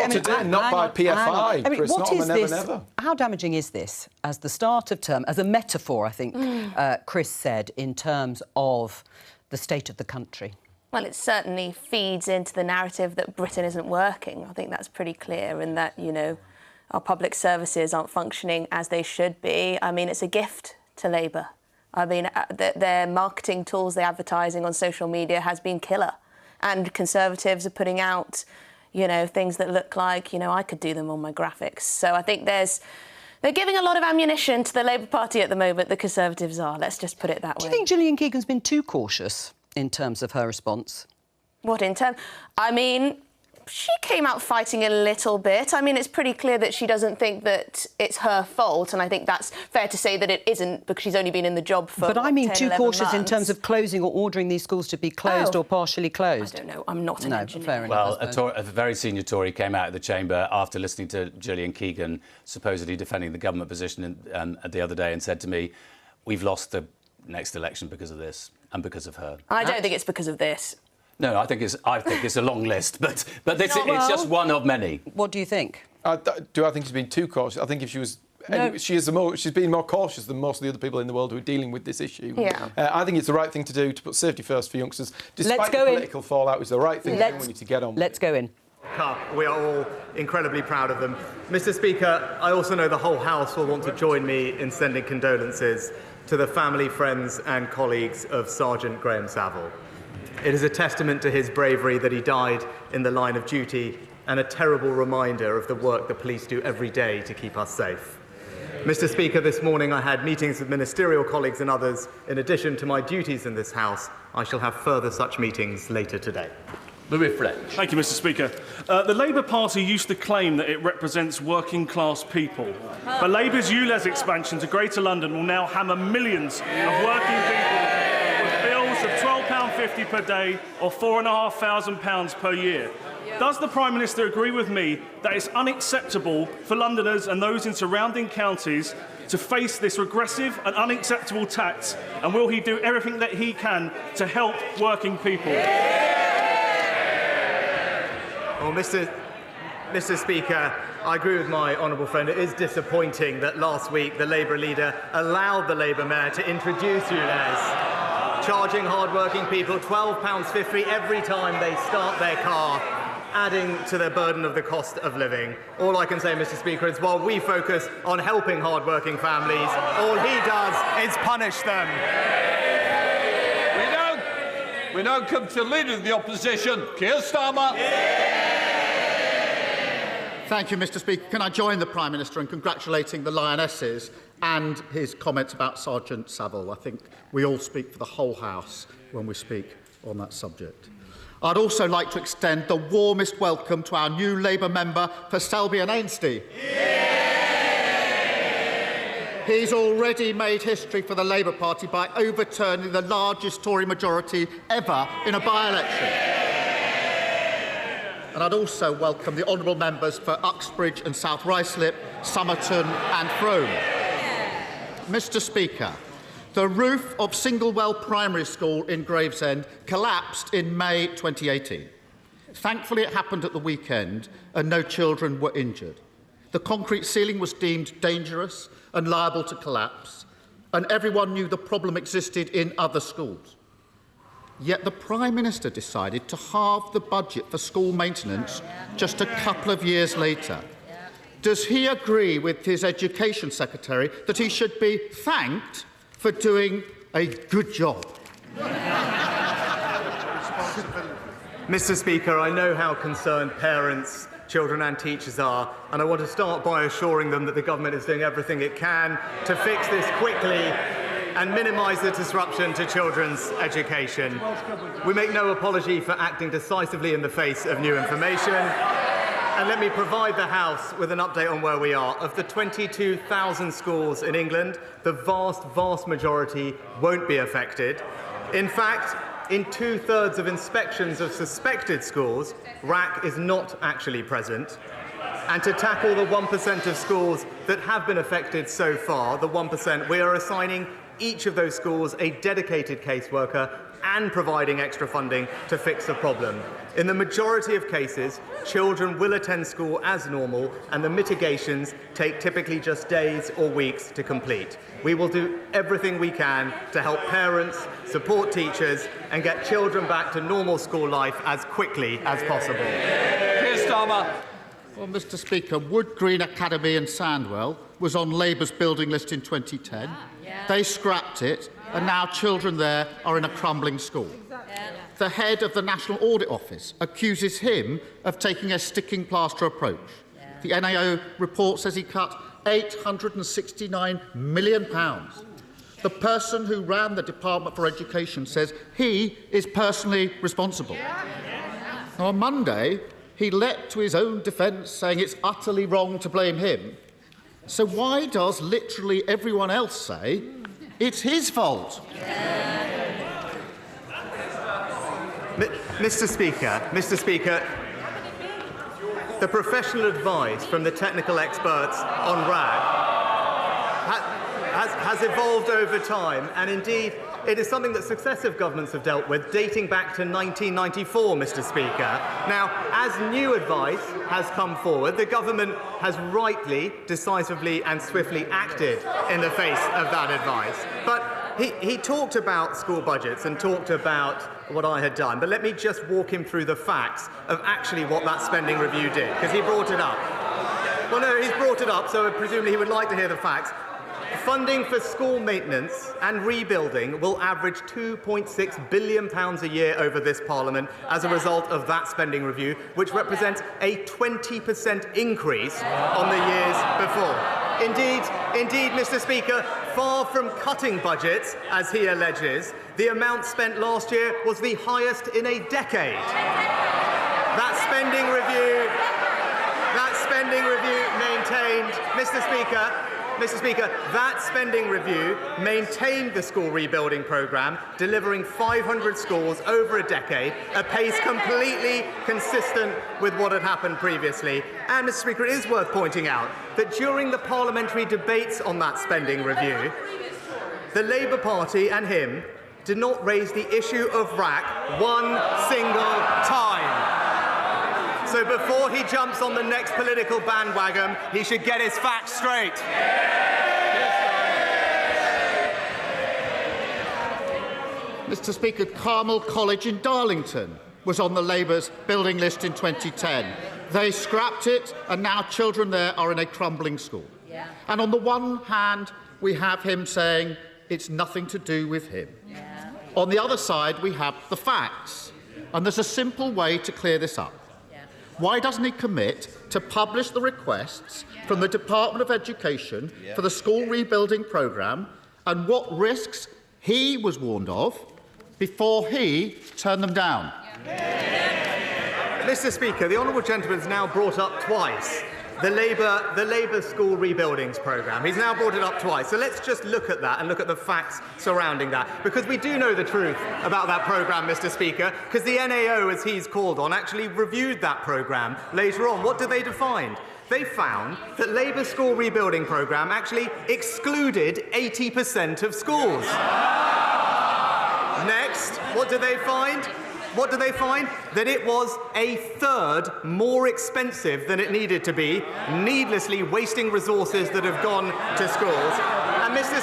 not by PFI. I mean, Chris, what is this? Never. How damaging is this as the start of term, as a metaphor, I think Chris said, in terms of the state of the country? Well, it certainly feeds into the narrative that Britain isn't working. I think that's pretty clear, and that, you know, our public services aren't functioning as they should be. I mean, it's a gift to Labour. I mean, their marketing tools, the advertising on social media has been killer. And Conservatives are putting out, you know, things that look like, you know, I could do them on my graphics. So I think they're giving a lot of ammunition to the Labour Party at the moment, the Conservatives are. Let's just put it that way. Do you think Gillian Keegan's been too cautious in terms of her response? What, in terms... I mean... She came out fighting a little bit. I mean, it's pretty clear that she doesn't think that it's her fault, and I think that's fair to say that it isn't, because she's only been in the job for, But I mean 10, too 11 cautious months. in terms of closing or ordering these schools to be closed or partially closed. I don't know. I'm not an engineer. Fair enough. Well, a very senior Tory came out of the chamber after listening to Gillian Keegan supposedly defending the government position the other day and said to me, we've lost the next election because of this and because of her. I don't think it's because of this. No, I think it's a long list, but it's just one of many. What do you think? Do I think she's been too cautious? I think if she was... No. She's been more cautious than most of the other people in the world who are dealing with this issue. Yeah. I think it's the right thing to do, to put safety first for youngsters. Despite the political fallout, it's the right thing to do. We need to get on with it. Let's go in. We are all incredibly proud of them. Mr. Speaker, I also know the whole House will want to join me in sending condolences to the family, friends and colleagues of Sergeant Graham Saville. It is a testament to his bravery that he died in the line of duty, and a terrible reminder of the work the police do every day to keep us safe. Mr. Speaker, this morning I had meetings with ministerial colleagues and others. In addition to my duties in this House, I shall have further such meetings later today. Louis French. Thank you, Mr. Speaker. The Labour Party used to claim that it represents working-class people. But Labour's ULEZ expansion to Greater London will now hammer millions of working people with bills of £12.50 per day or £4,500 per year. Does the Prime Minister agree with me that it's unacceptable for Londoners and those in surrounding counties to face this regressive and unacceptable tax, and will he do everything that he can to help working people? Well, Mr. Speaker, I agree with my honourable friend. It is disappointing that last week the Labour leader allowed the Labour mayor to introduce ULEZ, charging hard-working people £12.50 every time they start their car, adding to their burden of the cost of living. All I can say, Mr. Speaker, is while we focus on helping hard-working families, all he does is punish them. We now come to Leader of the Opposition, Keir Starmer. Thank you, Mr. Speaker. Can I join the Prime Minister in congratulating the Lionesses and his comments about Sergeant Saville? I think we all speak for the whole House when we speak on that subject. I'd also like to extend the warmest welcome to our new Labour member for Selby and Ainsty. He's already made history for the Labour Party by overturning the largest Tory majority ever in a by-election. And I'd also welcome the honourable members for Uxbridge and South Ruislip, Somerton and Frome. Mr. Speaker, the roof of Singlewell Primary School in Gravesend collapsed in May 2018. Thankfully, it happened at the weekend and no children were injured. The concrete ceiling was deemed dangerous and liable to collapse, and everyone knew the problem existed in other schools. Yet the Prime Minister decided to halve the budget for school maintenance just a couple of years later. Does he agree with his Education Secretary that he should be thanked for doing a good job? Mr. Speaker, I know how concerned parents, children and teachers are, and I want to start by assuring them that the government is doing everything it can to fix this quickly and minimise the disruption to children's education. We make no apology for acting decisively in the face of new information. And let me provide the House with an update on where we are. Of the 22,000 schools in England, the vast majority won't be affected. In fact, in 2/3 of inspections of suspected schools, RAC is not actually present. And to tackle the 1% of schools that have been affected so far, the 1%, we are assigning each of those schools a dedicated caseworker and providing extra funding to fix the problem. In the majority of cases, children will attend school as normal, and the mitigations take typically just days or weeks to complete. We will do everything we can to help parents, support teachers, and get children back to normal school life as quickly as possible. Keir Starmer. Well, Mr. Speaker, Wood Green Academy in Sandwell was on Labour's building list in 2010. They scrapped it, and now children there are in a crumbling school. The head of the National Audit Office accuses him of taking a sticking plaster approach. The NAO report says he cut £869 million. The person who ran the Department for Education says he is personally responsible. Now, on Monday, he leapt to his own defence, saying it's utterly wrong to blame him. So why does literally everyone else say it's his fault? Mr. Speaker, the professional advice from the technical experts on RAC has evolved over time, and indeed it is something that successive governments have dealt with, dating back to 1994, Mr. Speaker. Now, as new advice has come forward, the government has rightly, decisively and swiftly acted in the face of that advice. But he talked about school budgets and talked about what I had done, but let me just walk him through the facts of actually what that spending review did, because he brought it up. Well, no, he's brought it up, so presumably he would like to hear the facts. Funding for school maintenance and rebuilding will average £2.6 billion a year over this Parliament as a result of that spending review, which represents a 20% increase on the years before. Indeed, Mr. Speaker, far from cutting budgets, as he alleges, the amount spent last year was the highest in a decade. That spending review maintained, Mr. Speaker, that spending review maintained the school rebuilding programme, delivering 500 schools over a decade, a pace completely consistent with what had happened previously. And, Mr. Speaker, it is worth pointing out that during the parliamentary debates on that spending review, the Labour Party and him did not raise the issue of RAC one single time. So before he jumps on the next political bandwagon, he should get his facts straight. Mr. Speaker, Carmel College in Darlington was on the Labour's building list in 2010. They scrapped it, and now children there are in a crumbling school. And on the one hand, we have him saying it's nothing to do with him. On the other side, we have the facts. And there's a simple way to clear this up. Why doesn't he commit to publish the requests from the Department of Education for the school rebuilding programme and what risks he was warned of before he turned them down? Mr. Speaker, the honourable gentleman has now brought up twice the Labour school rebuildings programme. He's now brought it up twice. So let's just look at that and look at the facts surrounding that, because we do know the truth about that programme, Mr. Speaker, because the NAO, as he's called on, actually reviewed that programme later on. What did they find? They found that Labour's school rebuilding programme actually excluded 80% of schools. Next, what did they find? That it was a third more expensive than it needed to be, needlessly wasting resources that have gone to schools. And Mr.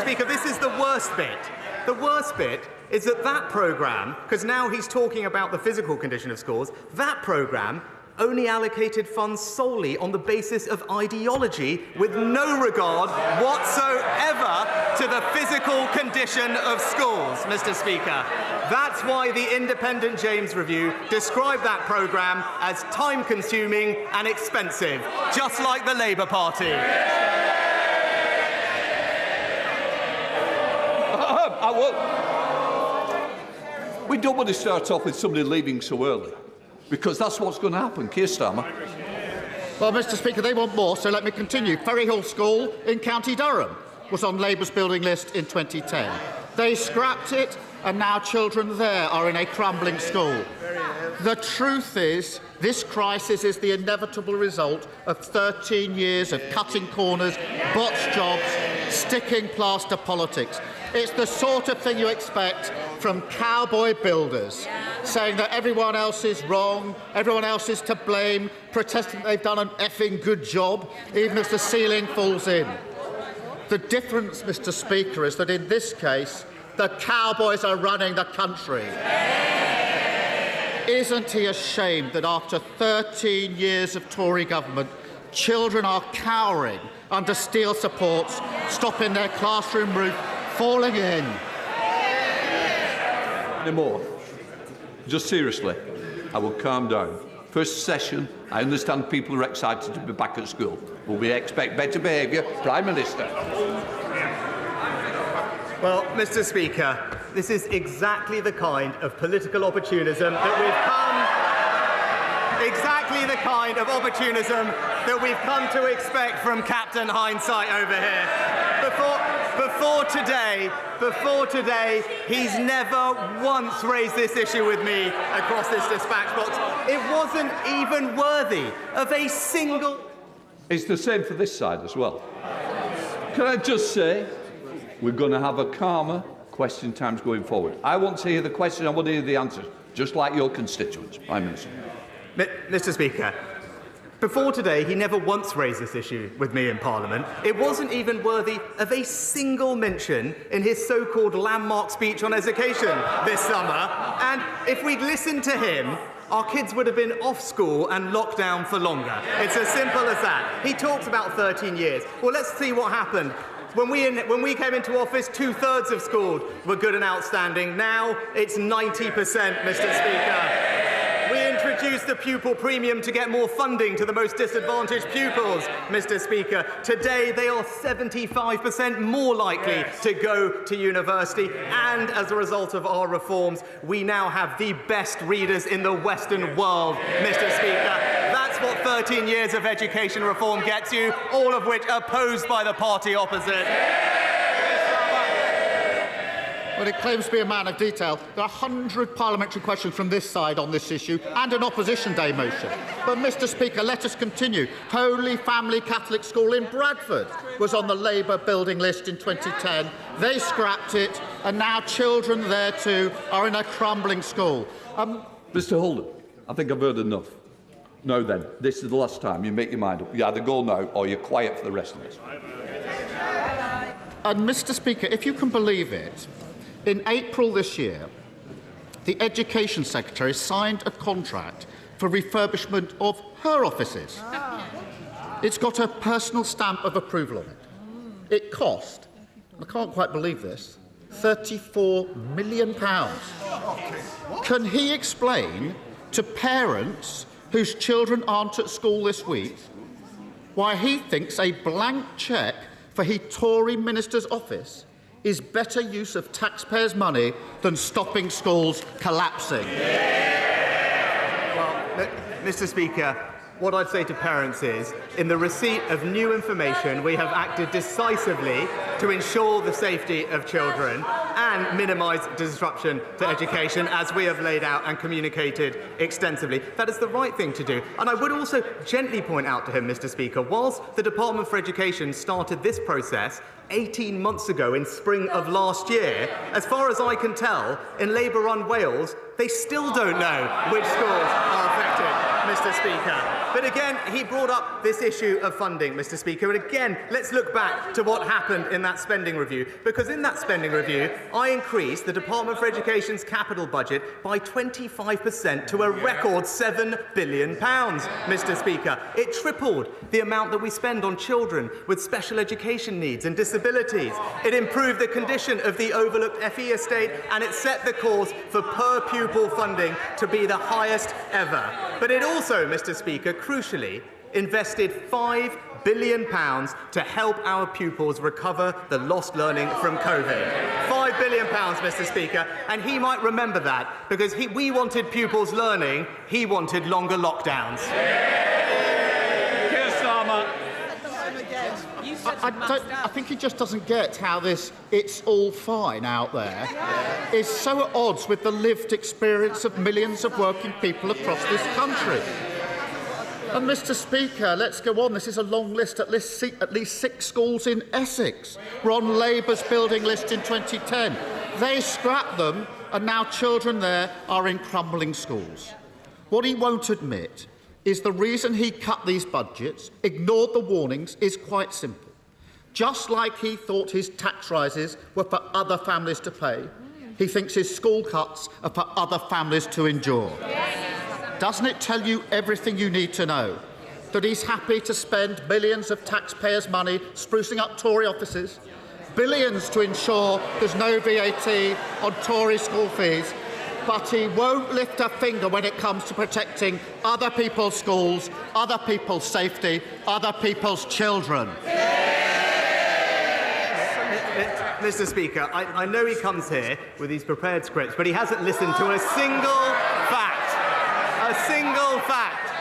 Speaker, this is the worst bit. The worst bit is that programme, because now he's talking about the physical condition of schools, that programme only allocated funds solely on the basis of ideology, with no regard whatsoever to the physical condition of schools, Mr. Speaker. That's why the independent James Review described that programme as time-consuming and expensive, just like the Labour Party. I won't. We don't want to start off with somebody leaving so early, because that's what's going to happen. Keir Starmer. Well, Mr. Speaker, they want more, so let me continue. Ferryhill School in County Durham was on Labour's building list in 2010. They scrapped it, and now children there are in a crumbling school. The truth is, this crisis is the inevitable result of 13 years of cutting corners, botched jobs, sticking plaster politics. It's the sort of thing you expect from cowboy builders, saying that everyone else is wrong, everyone else is to blame, protesting they've done an effing good job, even as the ceiling falls in. The difference, Mr. Speaker, is that in this case, the cowboys are running the country. Isn't he ashamed that after 13 years of Tory government, children are cowering under steel supports, stopping their classroom roof falling in? Anymore. Just seriously, I will calm down. First session, I understand people are excited to be back at school. Will we expect better behaviour, Prime Minister? Well, Mr. Speaker, this is exactly the kind of political opportunism that we've come to expect from Captain Hindsight over here. Before today, he's never once raised this issue with me across this dispatch box. It wasn't even worthy of a single... It's the same for this side as well. Can I just say, we're going to have a calmer question times going forward. I want to hear the question, I want to hear the answers, just like your constituents, Prime Minister. Mr. Speaker, before today, he never once raised this issue with me in Parliament. It wasn't even worthy of a single mention in his so-called landmark speech on education this summer. And if we'd listened to him, our kids would have been off school and locked down for longer. It's as simple as that. He talks about 13 years. Well, let's see what happened. When we came into office, 2/3 of schools were good and outstanding. Now it's 90%, Mr. Speaker. We introduced the pupil premium to get more funding to the most disadvantaged pupils, Mr. Speaker. Today, they are 75% more likely to go to university. And as a result of our reforms, we now have the best readers in the Western world, Mr. Speaker. That's what 13 years of education reform gets you, all of which opposed by the party opposite. Well, it claims to be a man of detail. There are 100 parliamentary questions from this side on this issue and an Opposition Day motion. But, Mr. Speaker, let us continue. Holy Family Catholic School in Bradford was on the Labour building list in 2010. They scrapped it, and now children there too are in a crumbling school. Mr. Holden, I think I've heard enough. No, then, this is the last time you make your mind up. You either go now or you're quiet for the rest of us. And, Mr. Speaker, if you can believe it, in April this year, the Education Secretary signed a contract for refurbishment of her offices. It's got her personal stamp of approval on it. It cost, I can't quite believe this, £34 million. Can he explain to parents whose children aren't at school this week why he thinks a blank cheque for his Tory minister's office is better use of taxpayers' money than stopping schools collapsing? Well, Mr. Speaker, what I'd say to parents is, in the receipt of new information, we have acted decisively to ensure the safety of children and minimise disruption to education, as we have laid out and communicated extensively. That is the right thing to do. And I would also gently point out to him, Mr. Speaker, whilst the Department for Education started this process 18 months ago in spring of last year, as far as I can tell, in Labour-run Wales, they still don't know which schools are affected, Mr. Speaker. But again, he brought up this issue of funding, Mr. Speaker. And again, let's look back to what happened in that spending review. Because in that spending review, I increased the Department for Education's capital budget by 25% to a record £7 billion, Mr. Speaker. It tripled the amount that we spend on children with special education needs and disabilities. It improved the condition of the overlooked FE estate, and it set the course for per-pupil funding to be the highest ever. But it also, Mr. Speaker, crucially, invested £5 billion to help our pupils recover the lost learning from COVID. £5 billion, Mr. Speaker, and he might remember that because we wanted pupils learning, he wanted longer lockdowns. I think he just doesn't get how this "it's all fine" out there is so at odds with the lived experience of millions of working people across this country. And Mr. Speaker, let's go on. This is a long list. At least 6 schools in Essex were on Labour's building list in 2010. They scrapped them, and now children there are in crumbling schools. What he won't admit is the reason he cut these budgets, ignored the warnings, is quite simple. Just like he thought his tax rises were for other families to pay, he thinks his school cuts are for other families to endure. Doesn't it tell you everything you need to know? That he's happy to spend millions of taxpayers' money sprucing up Tory offices, billions to ensure there's no VAT on Tory school fees, but he won't lift a finger when it comes to protecting other people's schools, other people's safety, other people's children. Mr. Speaker, I know he comes here with these prepared scripts, but he hasn't listened to a single fact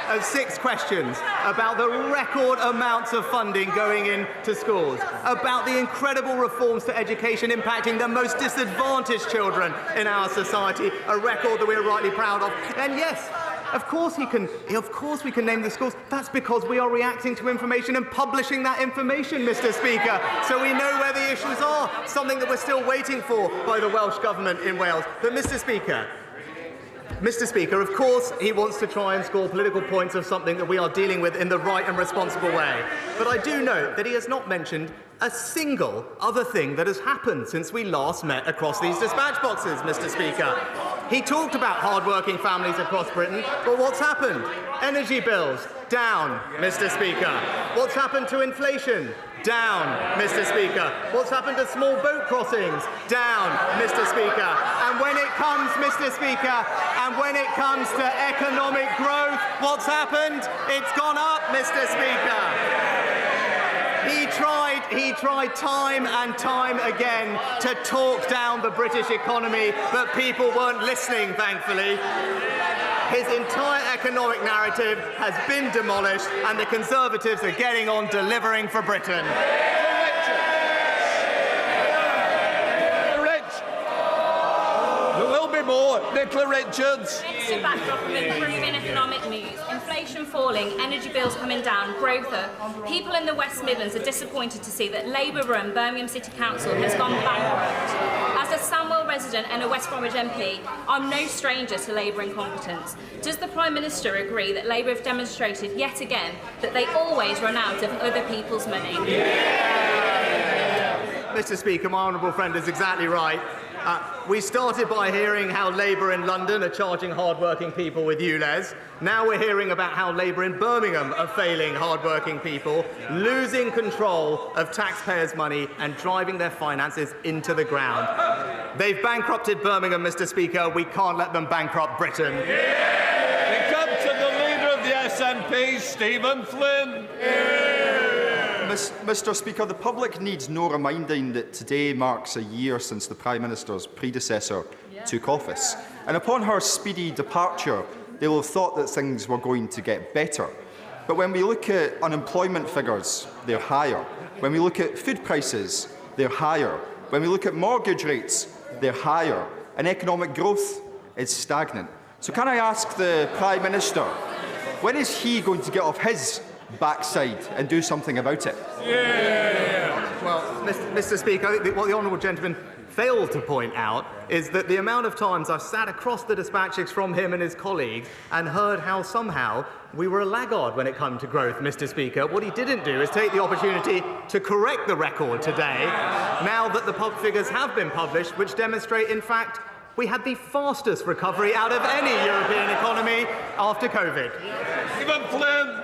of 6 questions about the record amounts of funding going into schools, about the incredible reforms to education impacting the most disadvantaged children in our society, a record that we're rightly proud of. And yes, of course we can name the schools. That's because we are reacting to information and publishing that information, Mr. Speaker, so we know where the issues are, something that we're still waiting for by the Welsh Government in Wales. But Mr. Speaker, of course he wants to try and score political points of something that we are dealing with in the right and responsible way. But I do note that he has not mentioned a single other thing that has happened since we last met across these dispatch boxes, Mr. Speaker. He talked about hard-working families across Britain, but what's happened? Energy bills, down, Mr. Speaker. What's happened to inflation? Down, Mr. Speaker. What's happened to small boat crossings? Down, Mr. Speaker. And when it comes, Mr. Speaker, and when it comes to economic growth, what's happened? It's gone up, Mr. Speaker. He tried time and time again to talk down the British economy, but people weren't listening, thankfully. His entire economic narrative has been demolished, and the Conservatives are getting on delivering for Britain. There will be more. Nicola Richards. Against a backdrop of improving economic news, inflation falling, energy bills coming down, growth up, people in the West Midlands are disappointed to see that Labour-run Birmingham City Council has gone bankrupt. As a Sandwell resident and a West Bromwich MP, I'm no stranger to Labour incompetence. Does the Prime Minister agree that Labour have demonstrated yet again that they always run out of other people's money? Mr. Speaker, my honourable friend is exactly right. We started by hearing how Labour in London are charging hard-working people with ULEZ. Now we're hearing about how Labour in Birmingham are failing hard-working people, losing control of taxpayers' money and driving their finances into the ground. They've bankrupted Birmingham, Mr. Speaker. We can't let them bankrupt Britain. We come to the leader of the SNP, Stephen Flynn. Mr. Speaker, the public needs no reminding that today marks a year since the Prime Minister's predecessor took office. And upon her speedy departure, they will have thought that things were going to get better. But when we look at unemployment figures, they're higher. When we look at food prices, they're higher. When we look at mortgage rates, they're higher. And economic growth is stagnant. So can I ask the Prime Minister, when is he going to get off his backside and do something about it? Well, Mr. Speaker, I think what the honourable gentleman failed to point out is that the amount of times I've sat across the dispatches from him and his colleagues and heard how somehow we were a laggard when it comes to growth, Mr. Speaker. What he didn't do is take the opportunity to correct the record today, now that the figures have been published, which demonstrate, in fact, we had the fastest recovery out of any European economy after COVID. Stephen Flynn.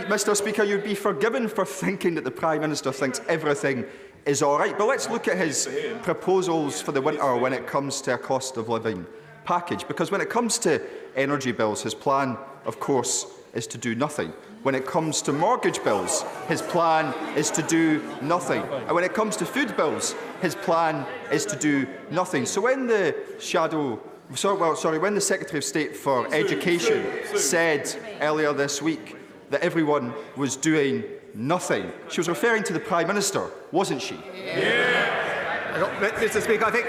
Mr. Speaker, you'd be forgiven for thinking that the Prime Minister thinks everything is all right. But let's look at his proposals for the winter when it comes to a cost of living package. Because when it comes to energy bills, his plan, of course, is to do nothing. When it comes to mortgage bills, his plan is to do nothing. And when it comes to food bills, his plan is to do nothing. So when the when the Secretary of State for Education said earlier this week that everyone was doing nothing, she was referring to the Prime Minister, wasn't she? Mr. Speaker, I think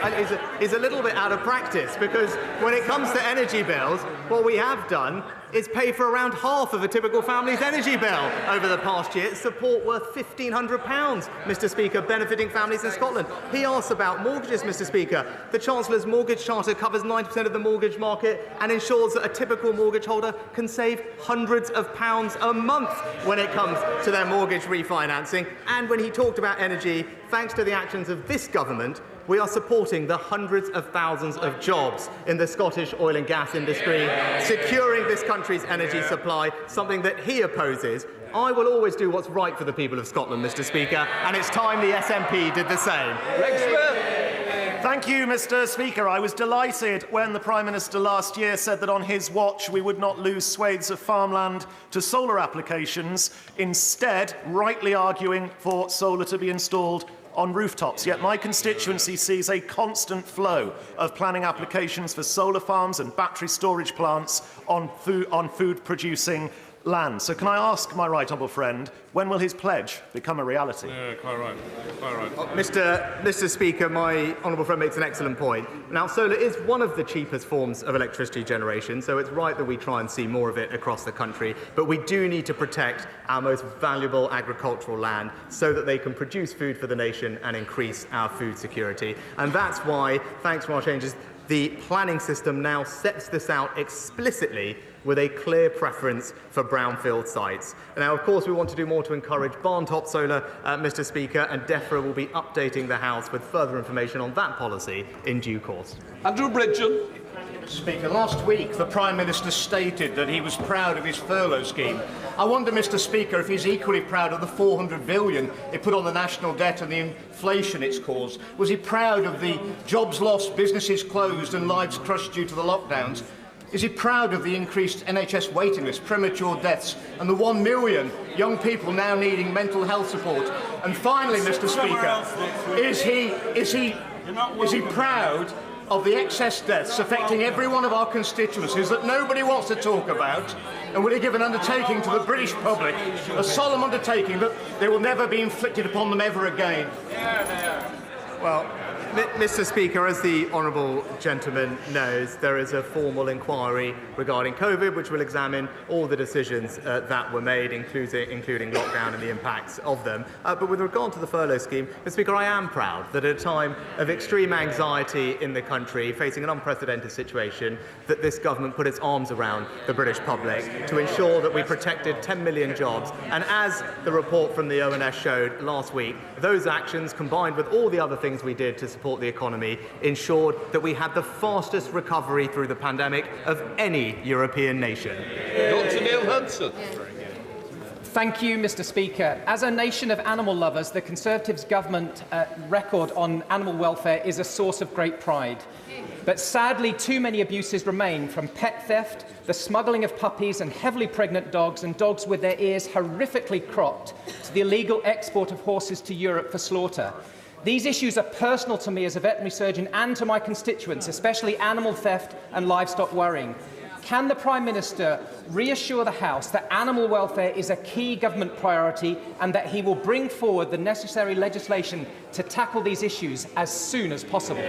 is a little bit out of practice, because when it comes to energy bills, what we have done is pay for around half of a typical family's energy bill over the past year. Support worth £1,500, Mr. Speaker, benefiting families in Scotland. He asks about mortgages, Mr. Speaker. The Chancellor's Mortgage Charter covers 90% of the mortgage market and ensures that a typical mortgage holder can save hundreds of pounds a month when it comes to their mortgage refinancing. And when he talked about energy, thanks to the actions of this government, we are supporting the hundreds of thousands of jobs in the Scottish oil and gas industry, securing this country's energy supply, something that he opposes. I will always do what's right for the people of Scotland, Mr. Speaker, and it's time the SNP did the same. Thank you, Mr. Speaker. I was delighted when the Prime Minister last year said that on his watch we would not lose swathes of farmland to solar applications, instead rightly arguing for solar to be installed on rooftops. Yet my constituency sees a constant flow of planning applications for solar farms and battery storage plants on food-producing land. So can I ask my right honourable friend, when will his pledge become a reality? Yeah, quite right. Quite right. Mr. Speaker, my honourable friend makes an excellent point. Now, solar is one of the cheapest forms of electricity generation, so it's right that we try and see more of it across the country. But we do need to protect our most valuable agricultural land so that they can produce food for the nation and increase our food security. And that's why, thanks to our changes, the planning system now sets this out explicitly with a clear preference for brownfield sites. Now, of course, we want to do more to encourage barn-top solar, Mr. Speaker, and DEFRA will be updating the House with further information on that policy in due course. Andrew Bridgen. Speaker, last week the Prime Minister stated that he was proud of his furlough scheme. I wonder, Mr. Speaker, if he's equally proud of the 400 billion it put on the national debt and the inflation it's caused. Was he proud of the jobs lost, businesses closed and lives crushed due to the lockdowns? Is he proud of the increased NHS waiting list, premature deaths and the 1 million young people now needing mental health support? And finally, Mr. Speaker, is he proud of the excess deaths affecting every one of our constituencies that nobody wants to talk about? And will he give an undertaking to the British public, a solemn undertaking that they will never be inflicted upon them ever again? Well, Mr. Speaker, as the honourable gentleman knows, there is a formal inquiry regarding COVID which will examine all the decisions that were made, including lockdown and the impacts of them. But with regard to the furlough scheme, Mr. Speaker, I am proud that at a time of extreme anxiety in the country, facing an unprecedented situation, that this government put its arms around the British public to ensure that we protected 10 million jobs. And as the report from the ONS showed last week, those actions, combined with all the other things we did to support the economy, ensured that we had the fastest recovery through the pandemic of any European nation. Dr. Neil Hudson. Thank you, Mr. Speaker. As a nation of animal lovers, the Conservatives' government record on animal welfare is a source of great pride. But sadly, too many abuses remain, from pet theft, the smuggling of puppies and heavily pregnant dogs, and dogs with their ears horrifically cropped, to the illegal export of horses to Europe for slaughter. These issues are personal to me as a veterinary surgeon and to my constituents, especially animal theft and livestock worrying. Can the Prime Minister reassure the House that animal welfare is a key government priority and that he will bring forward the necessary legislation to tackle these issues as soon as possible?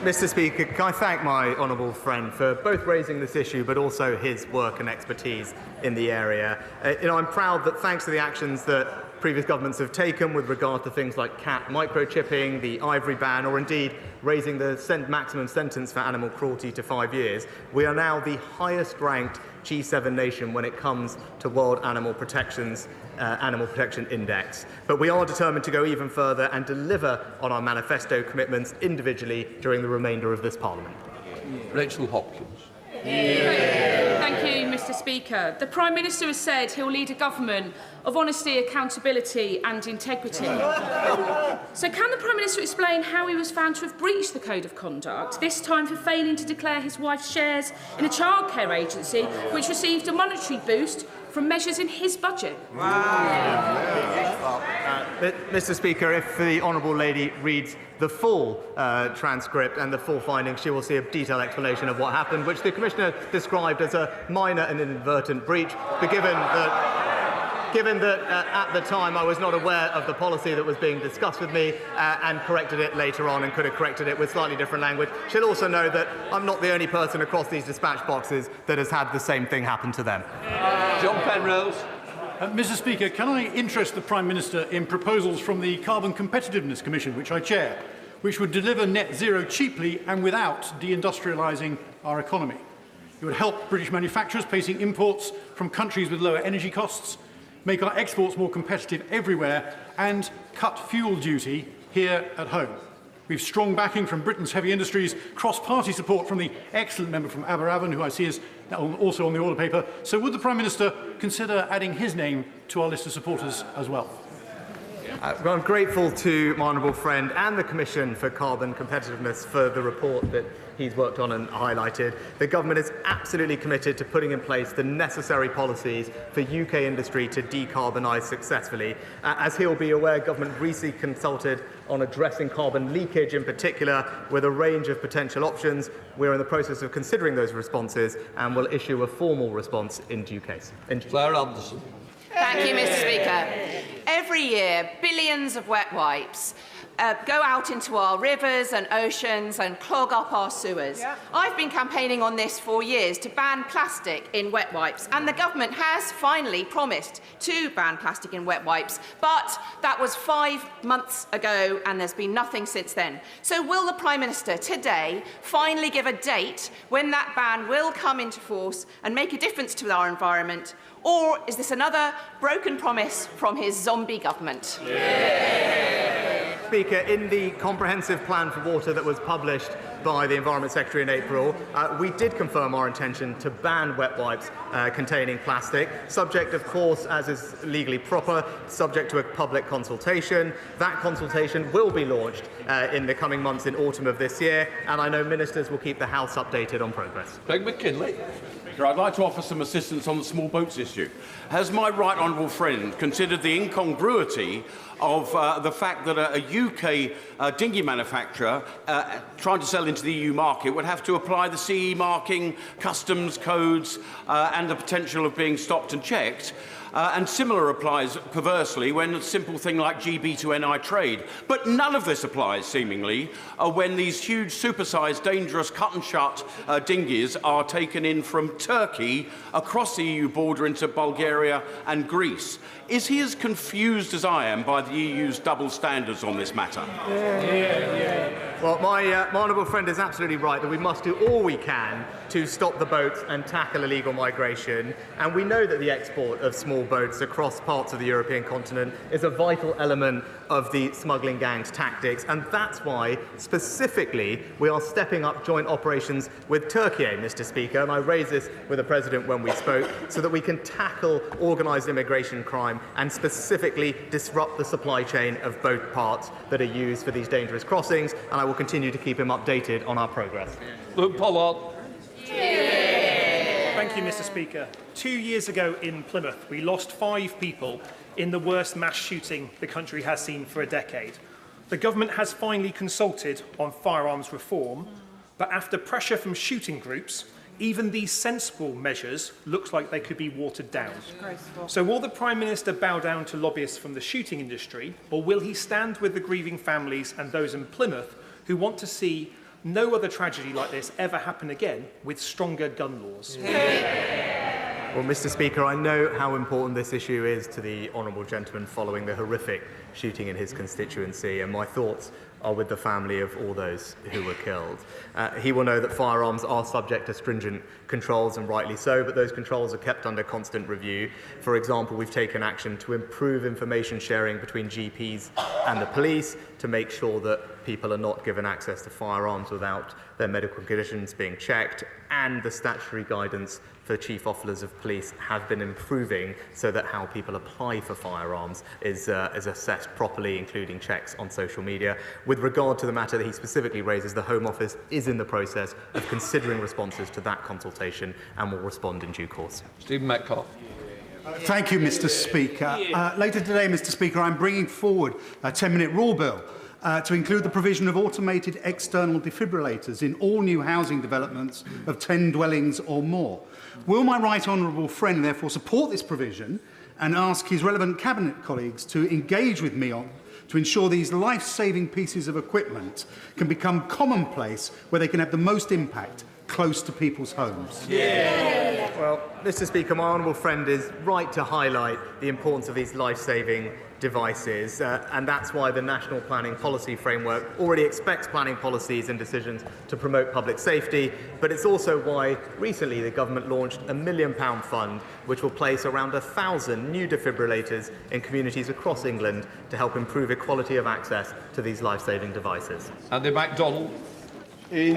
Mr. Speaker, can I thank my honourable friend for both raising this issue but also his work and expertise in the area. I'm proud that thanks to the actions that previous governments have taken with regard to things like cat microchipping, the ivory ban, or indeed raising the maximum sentence for animal cruelty to 5 years, we are now the highest-ranked G7 nation when it comes to World Animal Protection Index. But we are determined to go even further and deliver on our manifesto commitments individually during the remainder of this Parliament. Rachel Hopkins. Thank you, Mr. Mr. Speaker. The Prime Minister has said he'll lead a government of honesty, accountability and integrity. So can the Prime Minister explain how he was found to have breached the Code of Conduct, this time for failing to declare his wife's shares in a childcare agency which received a monetary boost from measures in his budget? Mr. Speaker, if the Honourable Lady reads the full transcript and the full findings, she will see a detailed explanation of what happened, which the Commissioner described as a minor and inadvertent breach, but given that at the time I was not aware of the policy that was being discussed with me and corrected it later on and could have corrected it with slightly different language. She'll also know that I'm not the only person across these dispatch boxes that has had the same thing happen to them. John Penrose. Mr. Speaker, can I interest the Prime Minister in proposals from the Carbon Competitiveness Commission, which I chair, which would deliver net zero cheaply and without deindustrialising our economy? It would help British manufacturers facing imports from countries with lower energy costs, make our exports more competitive everywhere and cut fuel duty here at home. We have strong backing from Britain's heavy industries, cross-party support from the excellent member from Aberavon, who I see is also on the order paper. So would the Prime Minister consider adding his name to our list of supporters as well? I'm grateful to my honourable friend and the Commission for Carbon Competitiveness for the report that he's worked on and highlighted. The government is absolutely committed to putting in place the necessary policies for UK industry to decarbonise successfully. As he'll be aware, government recently consulted on addressing carbon leakage in particular with a range of potential options. We're in the process of considering those responses and will issue a formal response in due case. Claire Anderson. Thank you, Mr. Speaker. Every year, billions of wet wipes go out into our rivers and oceans and clog up our sewers. Yeah. I've been campaigning on this for years to ban plastic in wet wipes, and the government has finally promised to ban plastic in wet wipes, but that was 5 months ago and there's been nothing since then. So will the Prime Minister today finally give a date when that ban will come into force and make a difference to our environment? Or is this another broken promise from his zombie government? Yeah. Speaker, in the comprehensive plan for water that was published by the Environment Secretary in April, we did confirm our intention to ban wet wipes containing plastic, subject, of course, as is legally proper, subject to a public consultation. That consultation will be launched in the coming months in autumn of this year, and I know ministers will keep the House updated on progress. Craig McKinley. I'd like to offer some assistance on the small boats issue. Has my right honourable friend considered the incongruity of the fact that a UK dinghy manufacturer trying to sell into the EU market would have to apply the CE marking, customs codes and the potential of being stopped and checked? And similar applies, perversely, when a simple thing like GB to NI trade. But none of this applies, seemingly, when these huge, supersized, dangerous, cut-and-shut dinghies are taken in from Turkey across the EU border into Bulgaria and Greece. Is he as confused as I am by the EU's double standards on this matter? Well, my honourable friend is absolutely right that we must do all we can to stop the boats and tackle illegal migration. And we know that the export of small boats across parts of the European continent is a vital element of the smuggling gang's tactics. And that's why, specifically, we are stepping up joint operations with Turkey, Mr. Speaker. And I raised this with the President when we spoke, so that we can tackle organised immigration crime and specifically disrupt the supply chain of boat parts that are used for these dangerous crossings. And I will continue to keep him updated on our progress. Luke Pollard. Thank you, Mr. Speaker. 2 years ago in Plymouth, we lost 5 people in the worst mass shooting the country has seen for a decade. The government has finally consulted on firearms reform, but after pressure from shooting groups, even these sensible measures looks like they could be watered down. So will the Prime Minister bow down to lobbyists from the shooting industry, or will he stand with the grieving families and those in Plymouth who want to see no other tragedy like this ever happen again with stronger gun laws? Well, Mr. Speaker, I know how important this issue is to the honourable gentleman following the horrific shooting in his constituency, and my thoughts are with the family of all those who were killed. He will know that firearms are subject to stringent controls, and rightly so, but those controls are kept under constant review. For example, we've taken action to improve information sharing between GPs and the police to make sure that people are not given access to firearms without their medical conditions being checked, and the statutory guidance for chief officers of police have been improving so that how people apply for firearms is assessed properly, including checks on social media. With regard to the matter that he specifically raises, the Home Office is in the process of considering responses to that consultation and will respond in due course. Stephen Metcalfe. Thank you, Mr. Speaker. Later today, Mr. Speaker, I'm bringing forward a 10-minute rule bill to include the provision of automated external defibrillators in all new housing developments of 10 dwellings or more. Will my right honourable friend therefore support this provision and ask his relevant cabinet colleagues to engage with me to ensure these life-saving pieces of equipment can become commonplace where they can have the most impact close to people's homes? Well, Mr. Speaker, my honourable friend is right to highlight the importance of these life-saving devices, and that's why the National Planning Policy Framework already expects planning policies and decisions to promote public safety, but it's also why recently the government launched a £1 million fund which will place around 1,000 new defibrillators in communities across England to help improve equality of access to these life-saving devices. Andy MacDonald. In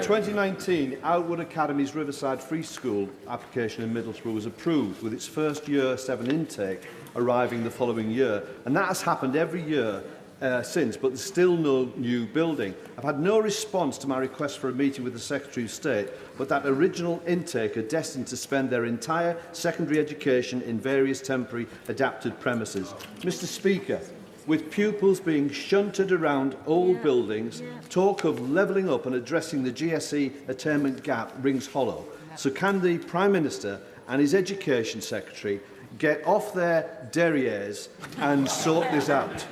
2019, Outwood Academy's Riverside Free School application in Middlesbrough was approved, with its first Year 7 intake arriving the following year. And that has happened every year since, but there's still no new building. I've had no response to my request for a meeting with the Secretary of State, but that original intake are destined to spend their entire secondary education in various temporary adapted premises. Mr. Speaker, with pupils being shunted around old buildings, talk of levelling up and addressing the GCSE attainment gap rings hollow. So can the Prime Minister and his Education Secretary get off their derrieres and sort this out?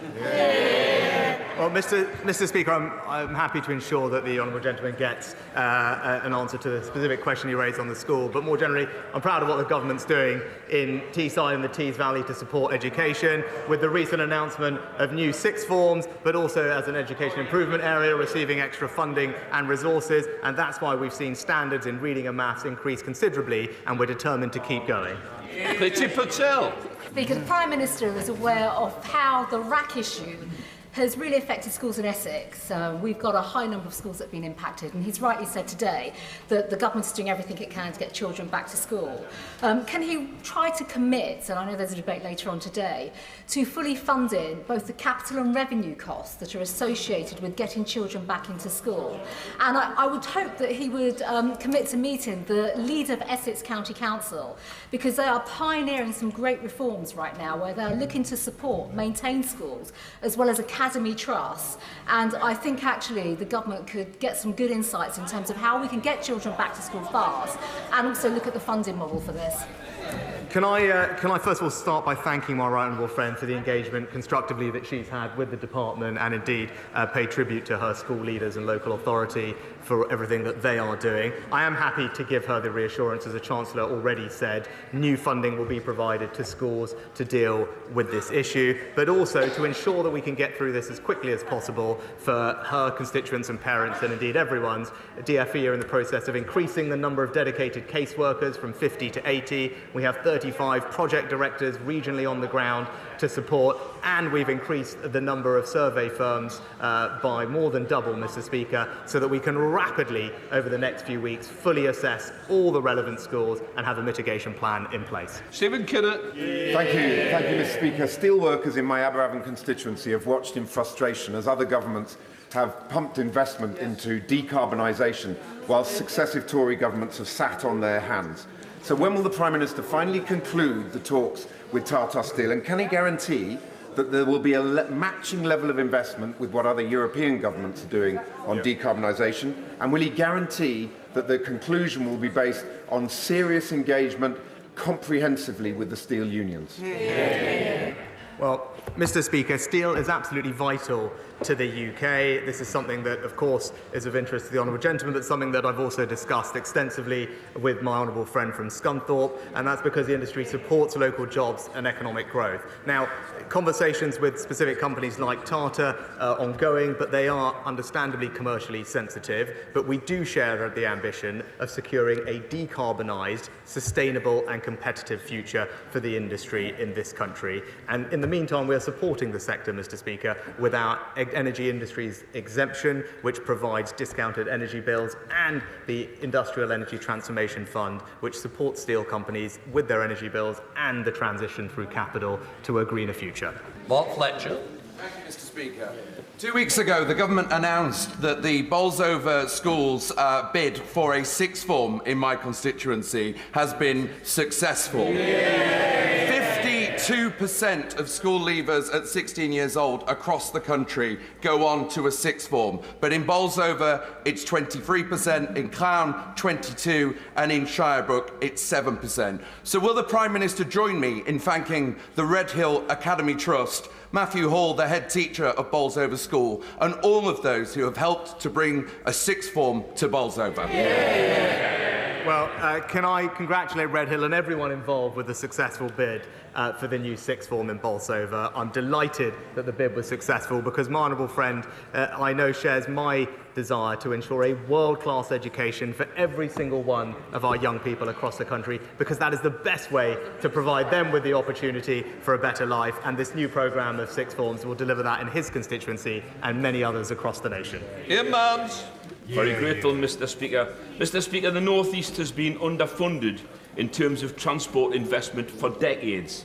Well, Mr. Speaker, I'm happy to ensure that the honourable gentleman gets an answer to the specific question he raised on the school. But more generally, I'm proud of what the government's doing in Teesside and the Tees Valley to support education, with the recent announcement of new sixth forms, but also as an education improvement area, receiving extra funding and resources. And that's why we've seen standards in reading and maths increase considerably, and we're determined to keep going. Priti Patel. Speaker, the Prime Minister is aware of how the rack issue has really affected schools in Essex. We've got a high number of schools that have been impacted, and he's rightly said today that the government is doing everything it can to get children back to school. Can he try to commit, and I know there's a debate later on today, to fully funding both the capital and revenue costs that are associated with getting children back into school? And I would hope that he would commit to meeting the leader of Essex County Council, because they are pioneering some great reforms right now where they're looking to support, maintain schools, as well as academy trusts. And I think actually the government could get some good insights in terms of how we can get children back to school fast, and also look at the funding model for this. Can I first of all start by thanking my right honourable friend for the engagement constructively that she's had with the department, and indeed pay tribute to her school leaders and local authority for everything that they are doing. I am happy to give her the reassurance, as the Chancellor already said, new funding will be provided to schools to deal with this issue, but also to ensure that we can get through this as quickly as possible for her constituents and parents, and indeed everyone's. DfE are in the process of increasing the number of dedicated caseworkers from 50 to 80. We have 35 project directors regionally on the ground to support, and we've increased the number of survey firms by more than double, Mr. Speaker, so that we can rapidly, over the next few weeks, fully assess all the relevant schools and have a mitigation plan in place. Stephen Kinnock. Thank you, Mr. Speaker. Steelworkers in my Aberavon constituency have watched in frustration as other governments have pumped investment into decarbonisation, whilst successive Tory governments have sat on their hands. So when will the Prime Minister finally conclude the talks with Tata Steel, and can he guarantee that there will be a matching level of investment with what other European governments are doing on decarbonisation? And will he guarantee that the conclusion will be based on serious engagement comprehensively with the steel unions? Well, Mr. Speaker, steel is absolutely vital to the UK. This is something that, of course, is of interest to the honourable gentleman, but something that I've also discussed extensively with my honourable friend from Scunthorpe, and that's because the industry supports local jobs and economic growth. Now, conversations with specific companies like Tata are ongoing, but they are understandably commercially sensitive. But we do share the ambition of securing a decarbonised, sustainable and competitive future for the industry in this country. And in the meantime, we are supporting the sector, Mr. Speaker, with our energy industry's exemption, which provides discounted energy bills, and the Industrial Energy Transformation Fund, which supports steel companies with their energy bills and the transition through capital to a greener future. Mark Fletcher. Thank you, Mr. Speaker. 2 weeks ago, the government announced that the Bolsover Schools bid for a sixth form in my constituency has been successful. 52% of school leavers at 16 years old across the country go on to a sixth form. But in Bolsover, it's 23%, in Clown, 22%, and in Shirebrook, it's 7%. So will the Prime Minister join me in thanking the Redhill Academy Trust, Matthew Hall, the head teacher of Bolsover School, and all of those who have helped to bring a sixth form to Bolsover? Well, can I congratulate Redhill and everyone involved with the successful bid for the new sixth form in Bolsover. I'm delighted that the bid was successful because my honourable friend, I know, shares my desire to ensure a world-class education for every single one of our young people across the country, because that is the best way to provide them with the opportunity for a better life, and this new programme of sixth forms will deliver that in his constituency and many others across the nation. Imams. Very grateful, Mr. Speaker. Mr. Speaker, the North East has been underfunded in terms of transport investment for decades.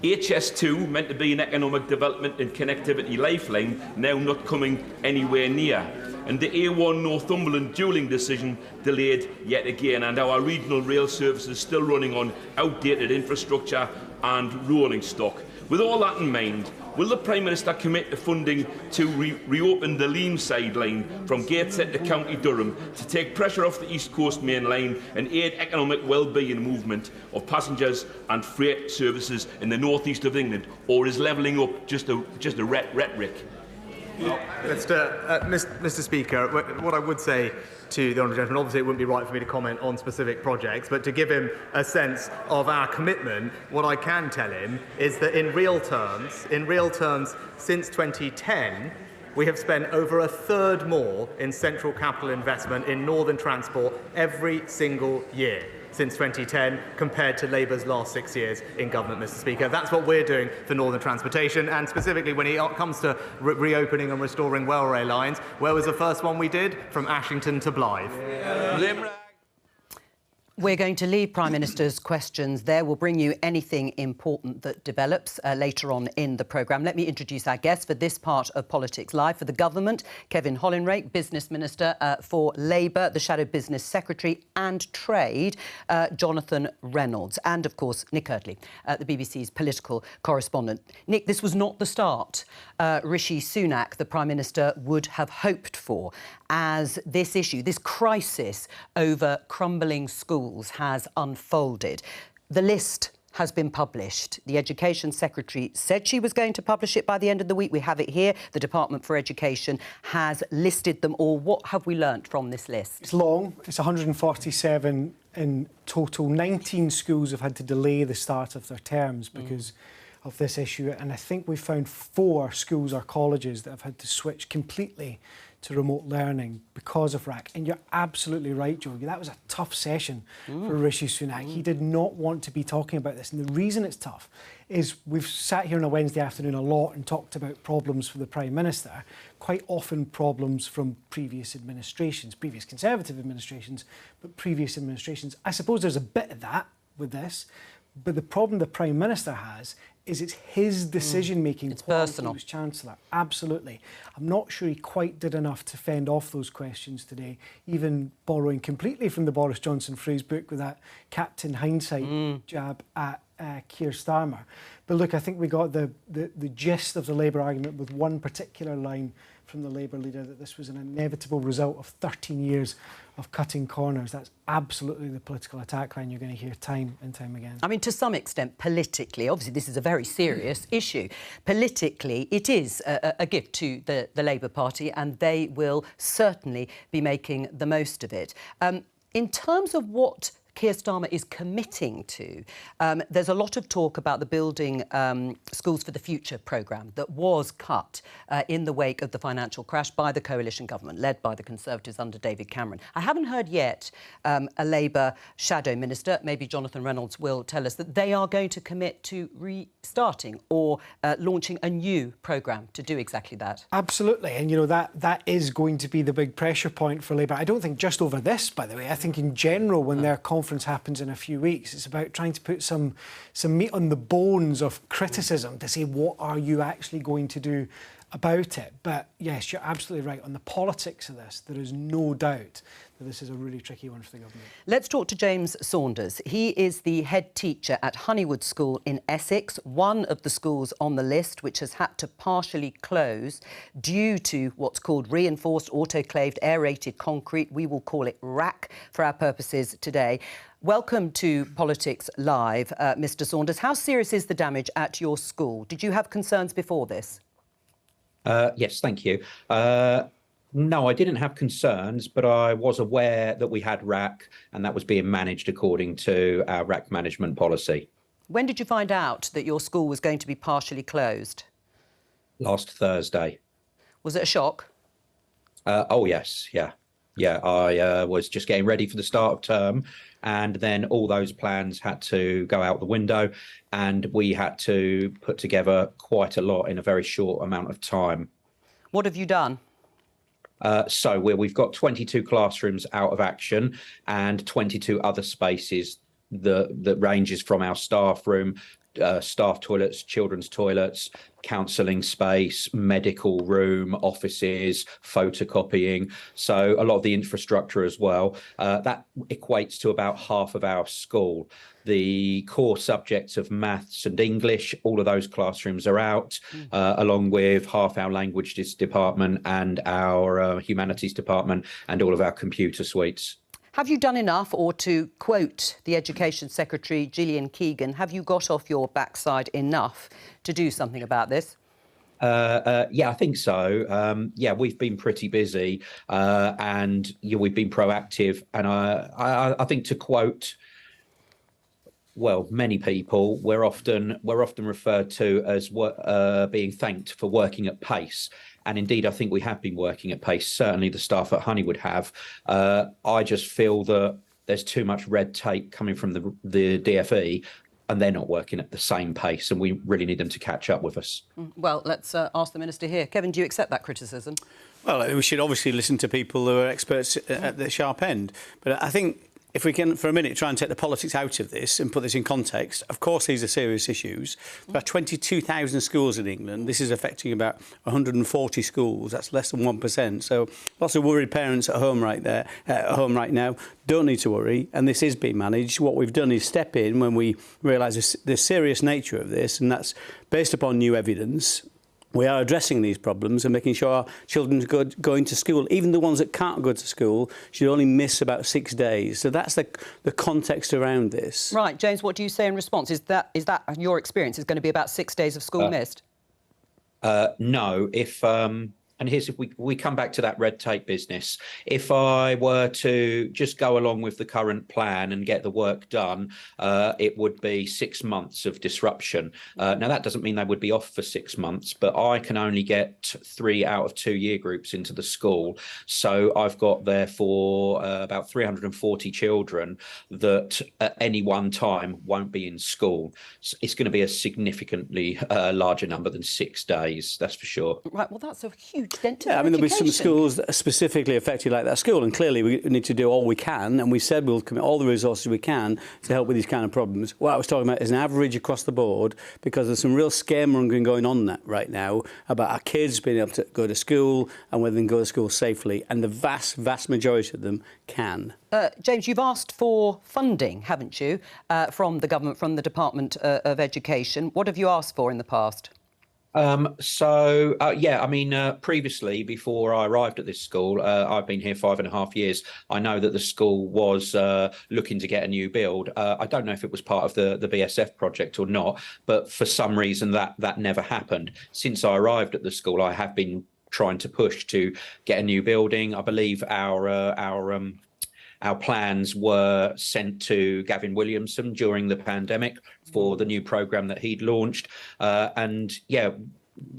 HS2, meant to be an economic development and connectivity lifeline, now not coming anywhere near. And the A1 Northumberland dualling decision delayed yet again, and our regional rail services still running on outdated infrastructure and rolling stock. With all that in mind, will the Prime Minister commit to funding to reopen the Leamside line from Gateshead to County Durham to take pressure off the East Coast Main Line and aid economic well-being movement of passengers and freight services in the North East of England, or is levelling up just a rhetoric? Mr. Speaker, what I would say to the honourable gentleman, obviously it wouldn't be right for me to comment on specific projects, but to give him a sense of our commitment, what I can tell him is that in real terms, since 2010, we have spent over a third more in central capital investment in northern transport every single year since 2010 compared to Labour's last 6 years in government, Mr. Speaker. That's what we're doing for northern transportation, and specifically when it comes to reopening and restoring railway lines, where was the first one we did? From Ashington to Blythe. We're going to leave Prime Minister's questions there. We'll bring you anything important that develops later on in the programme. Let me introduce our guest for this part of Politics Live. For the government, Kevin Hollinrake, Business Minister for Labour, the Shadow Business Secretary and Trade, Jonathan Reynolds, and, of course, Nick Eardley, the BBC's political correspondent. Nick, this was not the start Rishi Sunak, the Prime Minister, would have hoped for, as this issue, this crisis over crumbling schools has unfolded. The list has been published. The Education Secretary said she was going to publish it by the end of the week. We have it here. The Department for Education has listed them all. What have we learnt from this list? It's long. It's 147 in total. 19 schools have had to delay the start of their terms because of this issue. And I think we found 4 schools or colleges that have had to switch completely to remote learning because of RAC. And you're absolutely right, Joe. That was a tough session for Rishi Sunak. He did not want to be talking about this. And the reason it's tough is we've sat here on a Wednesday afternoon a lot and talked about problems for the Prime Minister, quite often problems from previous administrations, previous Conservative administrations, but previous administrations. I suppose there's a bit of that with this, but the problem the Prime Minister has is it's his decision-making. It's personal. He was Chancellor. Absolutely. I'm not sure he quite did enough to fend off those questions today, even borrowing completely from the Boris Johnson phrase book with that Captain Hindsight jab at Keir Starmer. But look, I think we got the gist of the Labour argument with one particular line from the Labour leader, that this was an inevitable result of 13 years of cutting corners. That's absolutely the political attack line you're going to hear time and time again. I mean, to some extent, politically, obviously this is a very serious issue. Politically, it is a gift to the Labour Party, and they will certainly be making the most of it. In terms of what Keir Starmer is committing to. There's a lot of talk about the Building Schools for the Future programme that was cut in the wake of the financial crash by the coalition government, led by the Conservatives under David Cameron. I haven't heard yet a Labour shadow minister, maybe Jonathan Reynolds will tell us, that they are going to commit to restarting or launching a new programme to do exactly that. Absolutely, and that is going to be the big pressure point for Labour. I don't think just over this, by the way. I think in general, when their conference happens in a few weeks, it's about trying to put some meat on the bones of criticism to say, what are you actually going to do about it? But yes, you're absolutely right. On the politics of this, there is no doubt that this is a really tricky one for the government. Let's talk to James Saunders. He is the head teacher at Honeywood School in Essex, one of the schools on the list which has had to partially close due to what's called reinforced autoclaved aerated concrete. We will call it RAC for our purposes today. Welcome to Politics Live, Mr. Saunders. How serious is the damage at your school? Did you have concerns before this? Yes, thank you. No, I didn't have concerns, but I was aware that we had RAC and that was being managed according to our RAC management policy. When did you find out that your school was going to be partially closed? Last Thursday. Was it a shock? Oh, yes, yeah. Yeah, I was just getting ready for the start of term, and then all those plans had to go out the window, and we had to put together quite a lot in a very short amount of time. What have you done? So we've got 22 classrooms out of action and 22 other spaces that ranges from our staff room, staff toilets, children's toilets, counselling space, medical room, offices, photocopying. So a lot of the infrastructure as well. That equates to about half of our school. The core subjects of maths and English, all of those classrooms are out, along with half our languages department and our humanities department and all of our computer suites. Have you done enough, or to quote the Education Secretary, Gillian Keegan, have you got off your backside enough to do something about this? Yeah, I think so. Yeah, we've been pretty busy and we've been proactive. And I think, to quote, well, many people, we're often referred to as being thanked for working at pace. And indeed, I think we have been working at pace. Certainly the staff at Honeywood have. I just feel that there's too much red tape coming from the DFE, and they're not working at the same pace, and we really need them to catch up with us. Well, let's ask the Minister here. Kevin, do you accept that criticism? Well, we should obviously listen to people who are experts at the sharp end. But I think if we can, for a minute, try and take the politics out of this and put this in context, of course these are serious issues. There are 22,000 schools in England. This is affecting about 140 schools. That's less than 1%. So lots of worried parents at home right now don't need to worry, and this is being managed. What we've done is step in when we realise the serious nature of this, and that's based upon new evidence. We are addressing these problems and making sure our children going to school, even the ones that can't go to school, should only miss about 6 days. So that's the context around this. Right, James, what do you say in response? Is that your experience is going to be about 6 days of school missed? No, and here's if we come back to that red tape business. If I were to just go along with the current plan and get the work done, it would be 6 months of disruption. Now, that doesn't mean they would be off for 6 months, but I can only get 3 out of 2 year groups into the school. So I've got therefore about 340 children that at any one time won't be in school. So it's going to be a significantly larger number than 6 days, that's for sure. Right, well, that's a huge dent to I mean, there'll be some schools that are specifically affected like that school, and clearly we need to do all we can, and we said we'll commit all the resources we can to help with these kind of problems. What I was talking about is an average across the board, because there's some real scaremongering going on right now about our kids being able to go to school and whether they can go to school safely, and the vast, vast majority of them can. James, you've asked for funding, haven't you, from the government, from the Department of Education. What have you asked for in the past? Yeah, I mean, previously, before I arrived at this school, I've been here 5.5 years. I know that the school was looking to get a new build. I don't know if it was part of the BSF project or not, but for some reason that never happened. Since I arrived at the school, I have been trying to push to get a new building. I believe our our plans were sent to Gavin Williamson during the pandemic for the new programme that he'd launched. And yeah,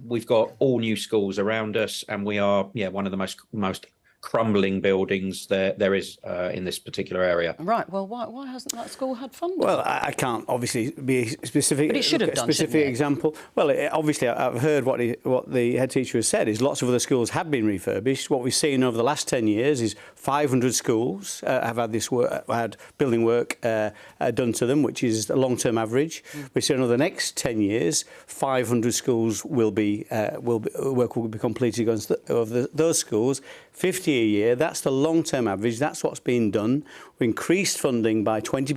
we've got all new schools around us, and we are one of the most crumbling buildings there is in this particular area. Right. Well, why hasn't that school had funding? Well, I can't obviously be specific. But it should have done, specific example. Well, obviously, I've heard what the head teacher has said is lots of other schools have been refurbished. What we've seen over the last 10 years is 500 schools have had this had building work done to them, which is a long-term average. We see over the next 10 years, 500 schools work will be completed over those schools. 50 a year, that's the long-term average, that's what's being done. We increased funding by 20%,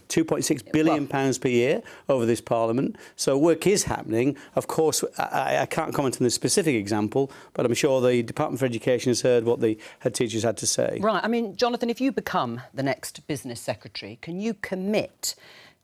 £2.6 billion per year over this Parliament. So work is happening. Of course, I can't comment on the specific example, but I'm sure the Department for Education has heard what the head teachers had to say. Right, I mean, Jonathan, if you become the next business secretary, can you commit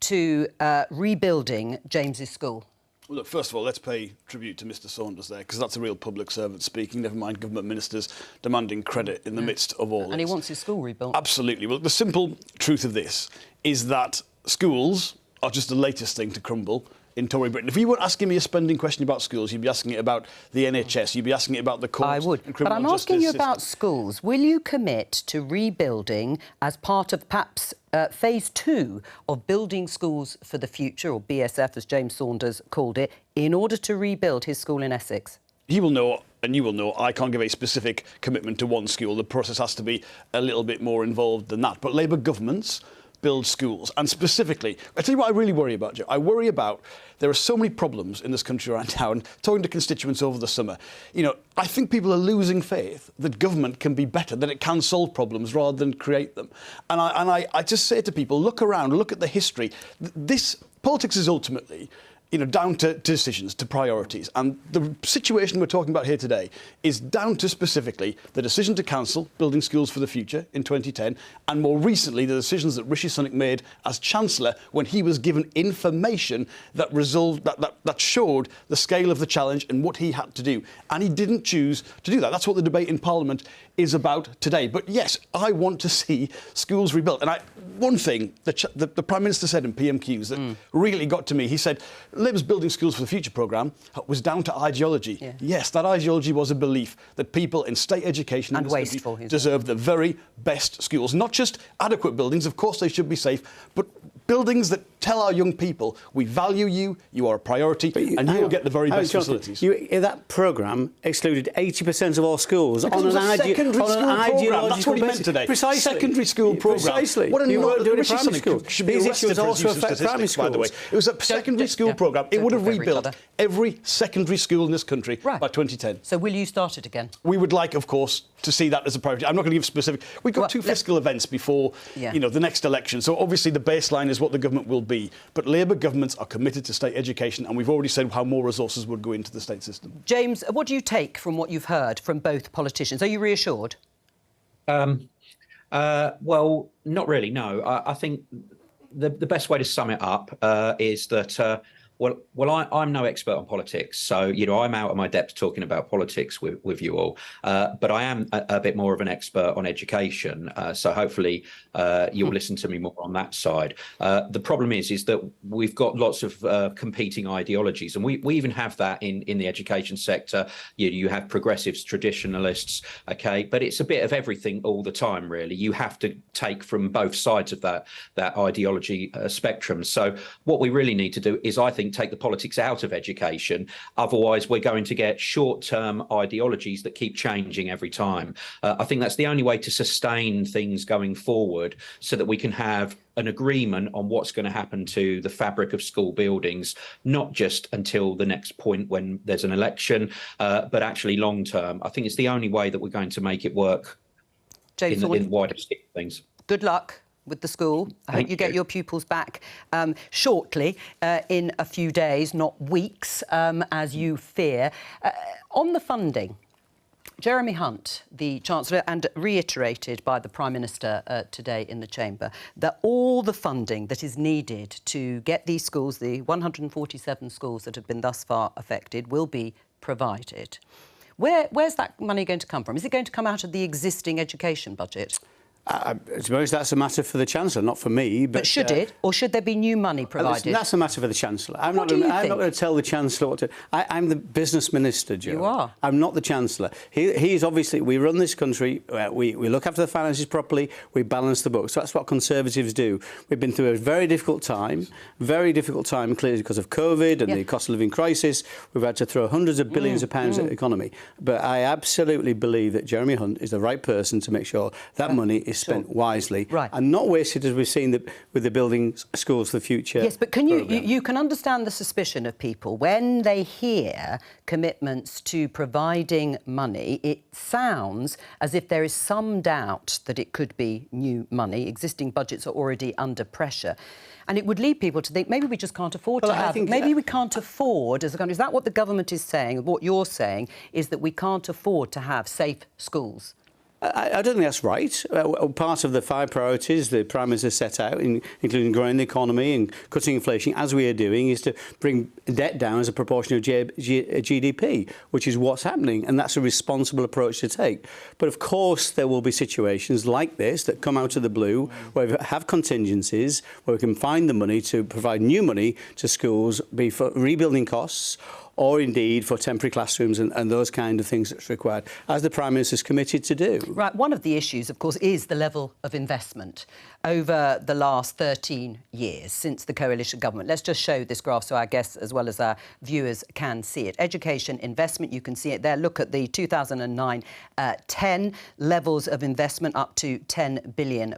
to rebuilding James's school? Well, look, first of all, let's pay tribute to Mr Saunders there, because that's a real public servant speaking, never mind government ministers demanding credit in the midst of all this. And he wants his school rebuilt. Absolutely. Well, the simple truth of this is that schools are just the latest thing to crumble in Tory Britain. If you weren't asking me a spending question about schools, you'd be asking it about the NHS, you'd be asking it about the courts. I would, but I'm asking you about schools. Will you commit to rebuilding as part of perhaps phase 2 of building schools for the future, or BSF as James Saunders called it, in order to rebuild his school in Essex? He will know, and you will know, I can't give a specific commitment to one school. The process has to be a little bit more involved than that. But Labour governments build schools. And specifically, I tell you what I really worry about, Joe. I worry about there are so many problems in this country right now, and talking to constituents over the summer, you know, I think people are losing faith that government can be better, that it can solve problems rather than create them. And I just say to people, look around, look at the history. Politics is ultimately, you know, down to decisions, to priorities. And the situation we're talking about here today is down to specifically the decision to cancel building schools for the future in 2010, and more recently the decisions that Rishi Sunak made as Chancellor when he was given information that showed the scale of the challenge and what he had to do. And he didn't choose to do that. That's what the debate in Parliament is about today. But yes, I want to see schools rebuilt. And one thing the Prime Minister said in PMQs that really got to me, he said, Labour's Building Schools for the Future programme was down to ideology. Yeah. Yes, that ideology was a belief that people in state education and deserve the very best schools. Not just adequate buildings, of course they should be safe, but buildings that tell our young people, we value you, you are a priority, and you will get the very best facilities. That programme excluded 80% of all schools on an ideological That's what he meant today. Precisely. Secondary school programme. Precisely. What you weren't doing primary school. Should be arrested for also affect primary schools. By the way, it was a secondary school programme. It would have rebuilt every secondary school in this country by 2010. So will you start it again? We would like, of course, to see that as a priority. I'm not going to give specific. We've got two fiscal events before you know, the next election. So obviously the baseline is what the government will be. But Labour governments are committed to state education, and we've already said how more resources would go into the state system. James, what do you take from what you've heard from both politicians? Are you reassured? Well, not really, no. I think the best way to sum it up is that I'm no expert on politics, so you know I'm out of my depth talking about politics with you all. But I am a bit more of an expert on education, so hopefully you'll listen to me more on that side. The problem is that we've got lots of competing ideologies, and we even have that in the education sector. You have progressives, traditionalists, okay, but it's a bit of everything all the time, really. You have to take from both sides of that ideology spectrum. So what we really need to do is, I think, take the politics out of education. Otherwise, we're going to get short-term ideologies that keep changing every time. I think that's the only way to sustain things going forward, so that we can have an agreement on what's going to happen to the fabric of school buildings, not just until the next point when there's an election, but actually long-term. I think it's the only way that we're going to make it work in the wider scheme of things. Good luck with the school. I hope you get your pupils back shortly, in a few days, not weeks, as you fear. On the funding, Jeremy Hunt, the Chancellor, and reiterated by the Prime Minister today in the Chamber, that all the funding that is needed to get these schools, the 147 schools that have been thus far affected, will be provided. Where's that money going to come from? Is it going to come out of the existing education budget? I suppose that's a matter for the Chancellor, not for me. But should it, or should there be new money provided? That's a matter for the Chancellor. I'm What not do you going think? to tell the Chancellor what to... I'm the business minister, Joe. You are. I'm not the Chancellor. He's obviously... We run this country, we look after the finances properly, we balance the books. So that's what Conservatives do. We've been through a very difficult time clearly because of COVID and the cost of living crisis. We've had to throw hundreds of billions of pounds at the economy. But I absolutely believe that Jeremy Hunt is the right person to make sure that money is spent wisely and not wasted, as we've seen with the Building Schools for the Future. Yes, but can you can understand the suspicion of people when they hear commitments to providing money. It sounds as if there is some doubt that it could be new money. Existing budgets are already under pressure. And it would lead people to think maybe we just can't afford to have... Maybe we can't afford, as a country... Is that what the government is saying? What you're saying is that we can't afford to have safe schools? I don't think that's right. Part of the 5 priorities the Prime Minister set out, including growing the economy and cutting inflation, as we are doing, is to bring debt down as a proportion of GDP, which is what's happening, and that's a responsible approach to take. But of course there will be situations like this that come out of the blue, where we have contingencies, where we can find the money to provide new money to schools, be for rebuilding costs, or indeed for temporary classrooms and those kind of things that's required, as the Prime Minister's committed to do. Right, one of the issues, of course, is the level of investment over the last 13 years since the coalition government. Let's just show this graph so our guests as well as our viewers can see it. Education investment, you can see it there. Look at the 2009-10 levels of investment, up to £10 billion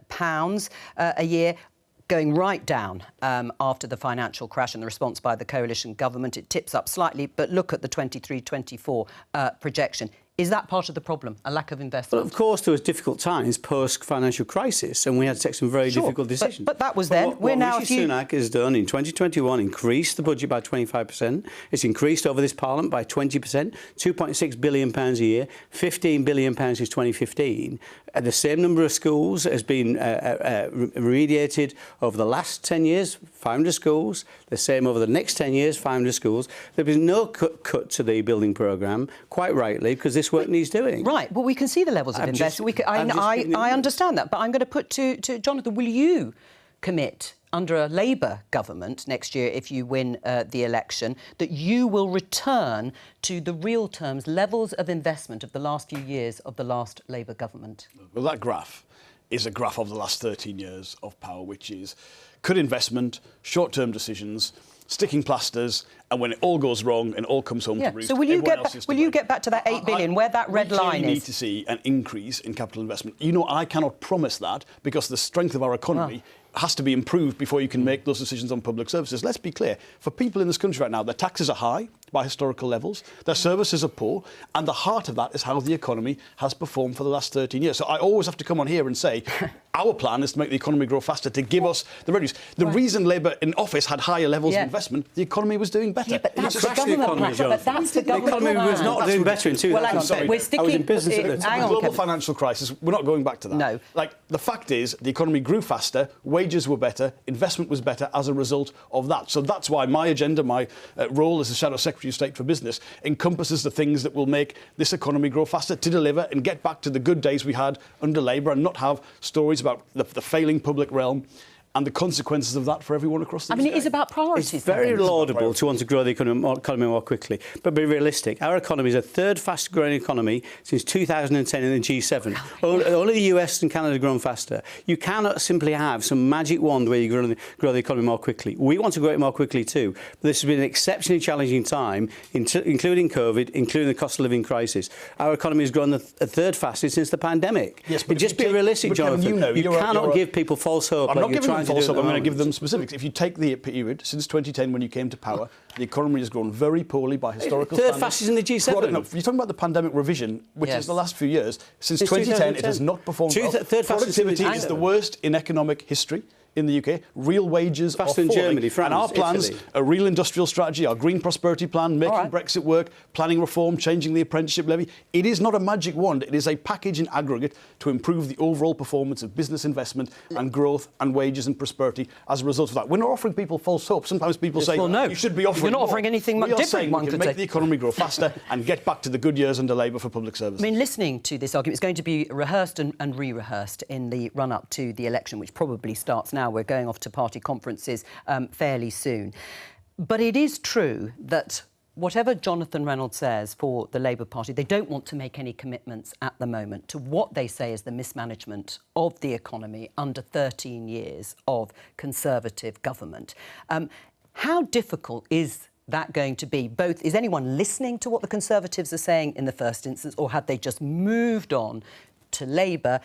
a year. Going right down after the financial crash and the response by the coalition government. It tips up slightly, but look at the 23-24 projection. Is that part of the problem, a lack of investment? Well, of course, there was difficult times post-financial crisis, and we had to take some very difficult decisions. But that was then. What Rishi Sunak has done in 2021, increased the budget by 25%. It's increased over this Parliament by 20%, £2.6 billion a year, £15 billion since 2015. The same number of schools has been remediated over the last 10 years, 500 schools. The same over the next 10 years, 500 schools. There was no cut to the building programme, quite rightly, because this work needs doing. Right, well, we can see the levels of investment. I understand that, but I'm going to put to Jonathan, will you commit under a Labour government next year, if you win the election, that you will return to the real terms, levels of investment of the last few years of the last Labour government? Well, that graph is a graph of the last 13 years of power, which is cut investment, short-term decisions, sticking plasters, and when it all goes wrong and all comes home to roost, so will you get back to that 8 billion, where that red line is? We need to see an increase in capital investment. You know, I cannot promise that because the strength of our economy has to be improved before you can make those decisions on public services. Let's be clear. For people in this country right now, their taxes are high by historical levels, their services are poor, and the heart of that is how the economy has performed for the last 13 years. So I always have to come on here and say, our plan is to make the economy grow faster, to give us the revenues. The reason Labour in office had higher levels of investment, the economy was doing better. Yeah, but that's the government plan. But that's the government plan. The economy was not doing better in 2007. We're sticking... I was in business at the time. The global financial crisis, we're not going back to that. No. Like, the fact is, the economy grew faster, wages were better, investment was better as a result of that. So that's why my agenda, my role as the Shadow Secretary of State for Business, encompasses the things that will make this economy grow faster, to deliver and get back to the good days we had under Labour and not have stories about the failing public realm and the consequences of that for everyone across the UK. I mean, it is about priorities. It's very laudable to want to grow the economy more quickly, but be realistic. Our economy is the third fastest growing economy since 2010 in the G7. Only the US and Canada have grown faster. You cannot simply have some magic wand where you grow the economy more quickly. We want to grow it more quickly too, but this has been an exceptionally challenging time, including COVID, including the cost of living crisis. Our economy has grown the third fastest since the pandemic. Yes, but just be realistic, Jonathan. You cannot give people false hope. I'm not giving them false hope. I'm going to give them specifics. If you take the period since 2010 when you came to power, the economy has grown very poorly by historical standards. Third fastest in the G7. No, you're talking about the pandemic revision, which is the last few years. Since 2010, it has not performed well. Productivity is the worst in economic history. in the UK. Real wages Faster are in falling. Germany, France, and our plans, Italy. a real industrial strategy, our green prosperity plan, making right. Brexit work, planning reform, changing the apprenticeship levy. It is not a magic wand. It is a package in aggregate to improve the overall performance of business investment and growth and wages and prosperity as a result of that. We're not offering people false hope. Sometimes people say, well, no. you should be offering You're not more. offering anything We are different, saying one we can could make say. the economy grow faster and get back to the good years under Labour for public service. I mean, listening to this argument is going to be rehearsed and re-rehearsed in the run-up to the election, which probably starts now. We're going off to party conferences fairly soon. But it is true that whatever Jonathan Reynolds says for the Labour Party, they don't want to make any commitments at the moment to what they say is the mismanagement of the economy under 13 years of Conservative government. How difficult is that going to be? Both, is anyone listening to what the Conservatives are saying in the first instance, or have they just moved on to Labour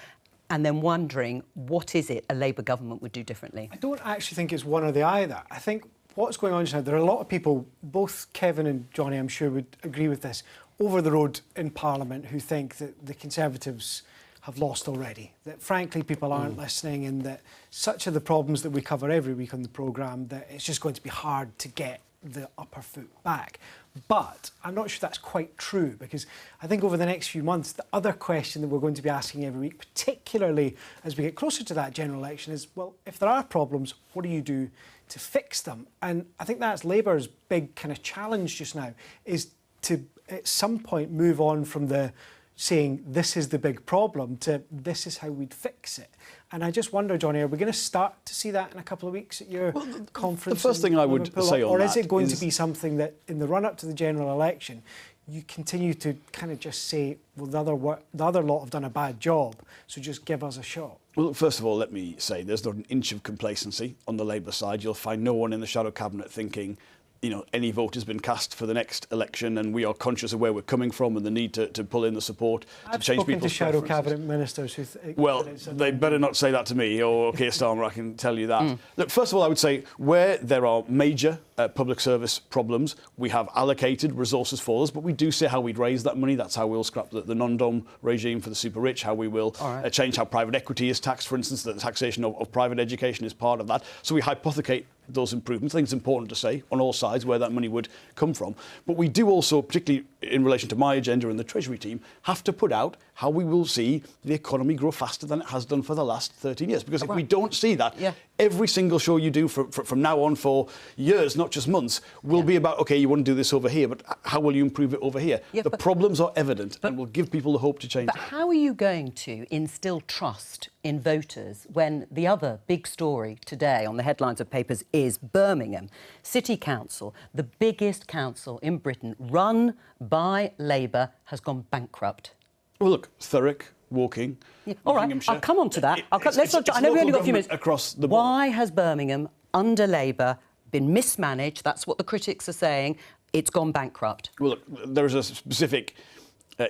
and then wondering what is it a Labour government would do differently? I don't actually think it's one or the either. I think what's going on just now, there are a lot of people, both Kevin and Johnny, I'm sure, would agree with this, over the road in Parliament who think that the Conservatives have lost already, that frankly people aren't listening, and that such are the problems that we cover every week on the programme that it's just going to be hard to get the upper foot back. But I'm not sure that's quite true, because I think over the next few months, the other question that we're going to be asking every week, particularly as we get closer to that general election, is, well, if there are problems, what do you do to fix them? And I think that's Labour's big kind of challenge just now, is to at some point move on from the saying this is the big problem to this is how we'd fix it. And I just wonder, Johnny, are we going to start to see that in a couple of weeks at your conference? The first thing I would say on or that is it going is to be something that in the run-up to the general election you continue to kind of just say, well, the other lot have done a bad job, so just give us a shot? Well, first of all, let me say there's not an inch of complacency on the Labour side. You'll find no one in the shadow cabinet thinking, you know, any vote has been cast for the next election, and we are conscious of where we're coming from and the need to pull in the support to change people's preferences. I've spoken to shadow cabinet ministers who... Well, they better not say that to me or Keir Starmer, I can tell you that. Look, first of all, I would say where there are major public service problems, we have allocated resources for those, but we do say how we'd raise that money. That's how we'll scrap the non-dom regime for the super-rich, how we will change how private equity is taxed, for instance, that the taxation of private education is part of that. So we hypothecate those improvements. I think it's important to say on all sides where that money would come from. But we do also, particularly in relation to my agenda and the Treasury team, have to put out how we will see the economy grow faster than it has done for the last 13 years. Because if we don't see that, every single show you do from now on for years, not just months, will be about, OK, you want to do this over here, but how will you improve it over here? The problems are evident and will give people the hope to change. But how are you going to instill trust in voters when the other big story today on the headlines of papers is Birmingham City Council, the biggest council in Britain, run by Labour, has gone bankrupt? Well, look, Thurrock, Woking, all right, I'll come on to that. I know we only got a few minutes. Across the board. Why has Birmingham, under Labour, been mismanaged? That's what the critics are saying. It's gone bankrupt. Well, look, there is a specific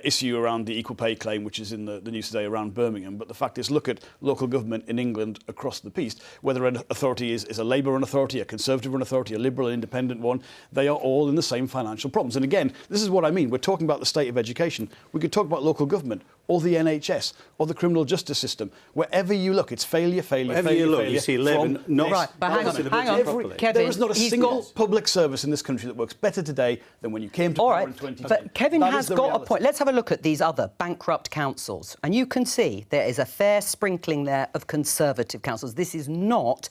issue around the equal pay claim, which is in the news today around Birmingham. But the fact is, look at local government in England across the piece. Whether an authority is a Labour-run authority, a Conservative-run authority, a Liberal, independent one, they are all in the same financial problems. And again, this is what I mean. We're talking about the state of education. We could talk about local government or the NHS or the criminal justice system. Wherever you look, it's failure, Wherever you look, you see Labour not... Right, but hang on, Kevin, there is not a single public service in this country that works better today than when you came to power in 2010. But Kevin has got a point. Let's have a look at these other bankrupt councils. And you can see there is a fair sprinkling there of Conservative councils. This is not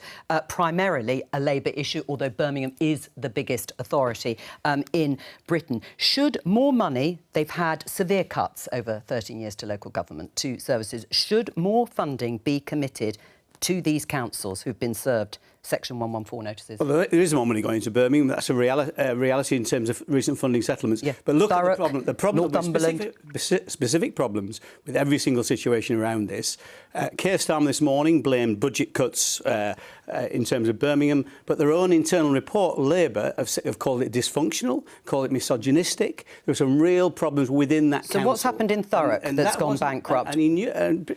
primarily a Labour issue, although Birmingham is the biggest authority in Britain. Should more money, they've had severe cuts over 13 years to local government, to services, should more funding be committed to these councils who've been served Section 114 notices? Well, there is more money going into Birmingham. That's a reality in terms of recent funding settlements. Yeah. But look Thurrock, at the problem. Specific problems with every single situation around this. Keir Starmer this morning blamed budget cuts in terms of Birmingham, but their own internal report, Labour, have called it dysfunctional, called it misogynistic. There are some real problems within that council. So what's happened in Thurrock that's gone bankrupt? And he knew,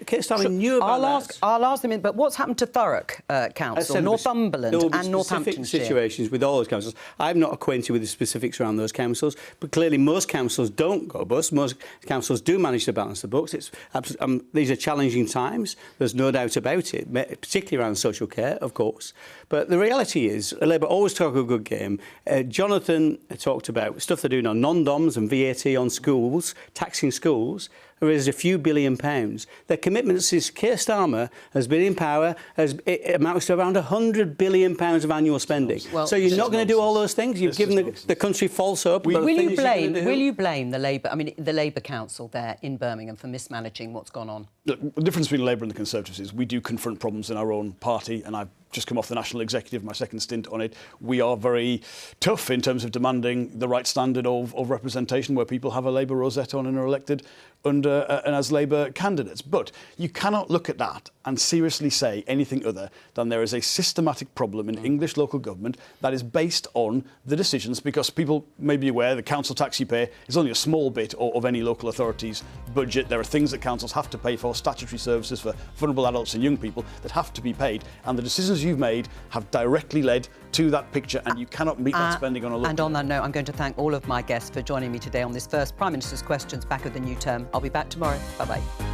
Keir Starmer knew about that. I'll ask them, but what's happened to Thurrock Council? Northumberland Northumberland There will be and specific Northamptonshire. situations with all those councils. I'm not acquainted with the specifics around those councils, but clearly most councils don't go bust. Most councils do manage to balance the books. These are challenging times. There's no doubt about it, particularly around social care, of course. But the reality is, Labour always talk a good game. Jonathan talked about stuff they're doing on non-doms and VAT on schools, taxing schools. There is a few £1 billion. Their commitment since Keir Starmer has been in power it amounts to around £100 billion of annual spending. Well, so you're not going to do all those things. You've given the country false hope. Will you blame the Labour Council there in Birmingham for mismanaging what's gone on? Look, the difference between Labour and the Conservatives is we do confront problems in our own party, and I've just come off the National Executive, my second stint on it. We are very tough in terms of demanding the right standard of representation where people have a Labour rosette on and are elected under and as Labour candidates. But you cannot look at that and seriously say anything other than there is a systematic problem in English local government that is based on the decisions, because people may be aware the council tax you pay is only a small bit of any local authority's budget. There are things that councils have to pay for, statutory services for vulnerable adults and young people that have to be paid, and the decisions you've made have directly led to that picture, and you cannot meet that spending on a local. And on that note, I'm going to thank all of my guests for joining me today on this first Prime Minister's Questions back of the new term. I'll be back tomorrow. Bye-bye.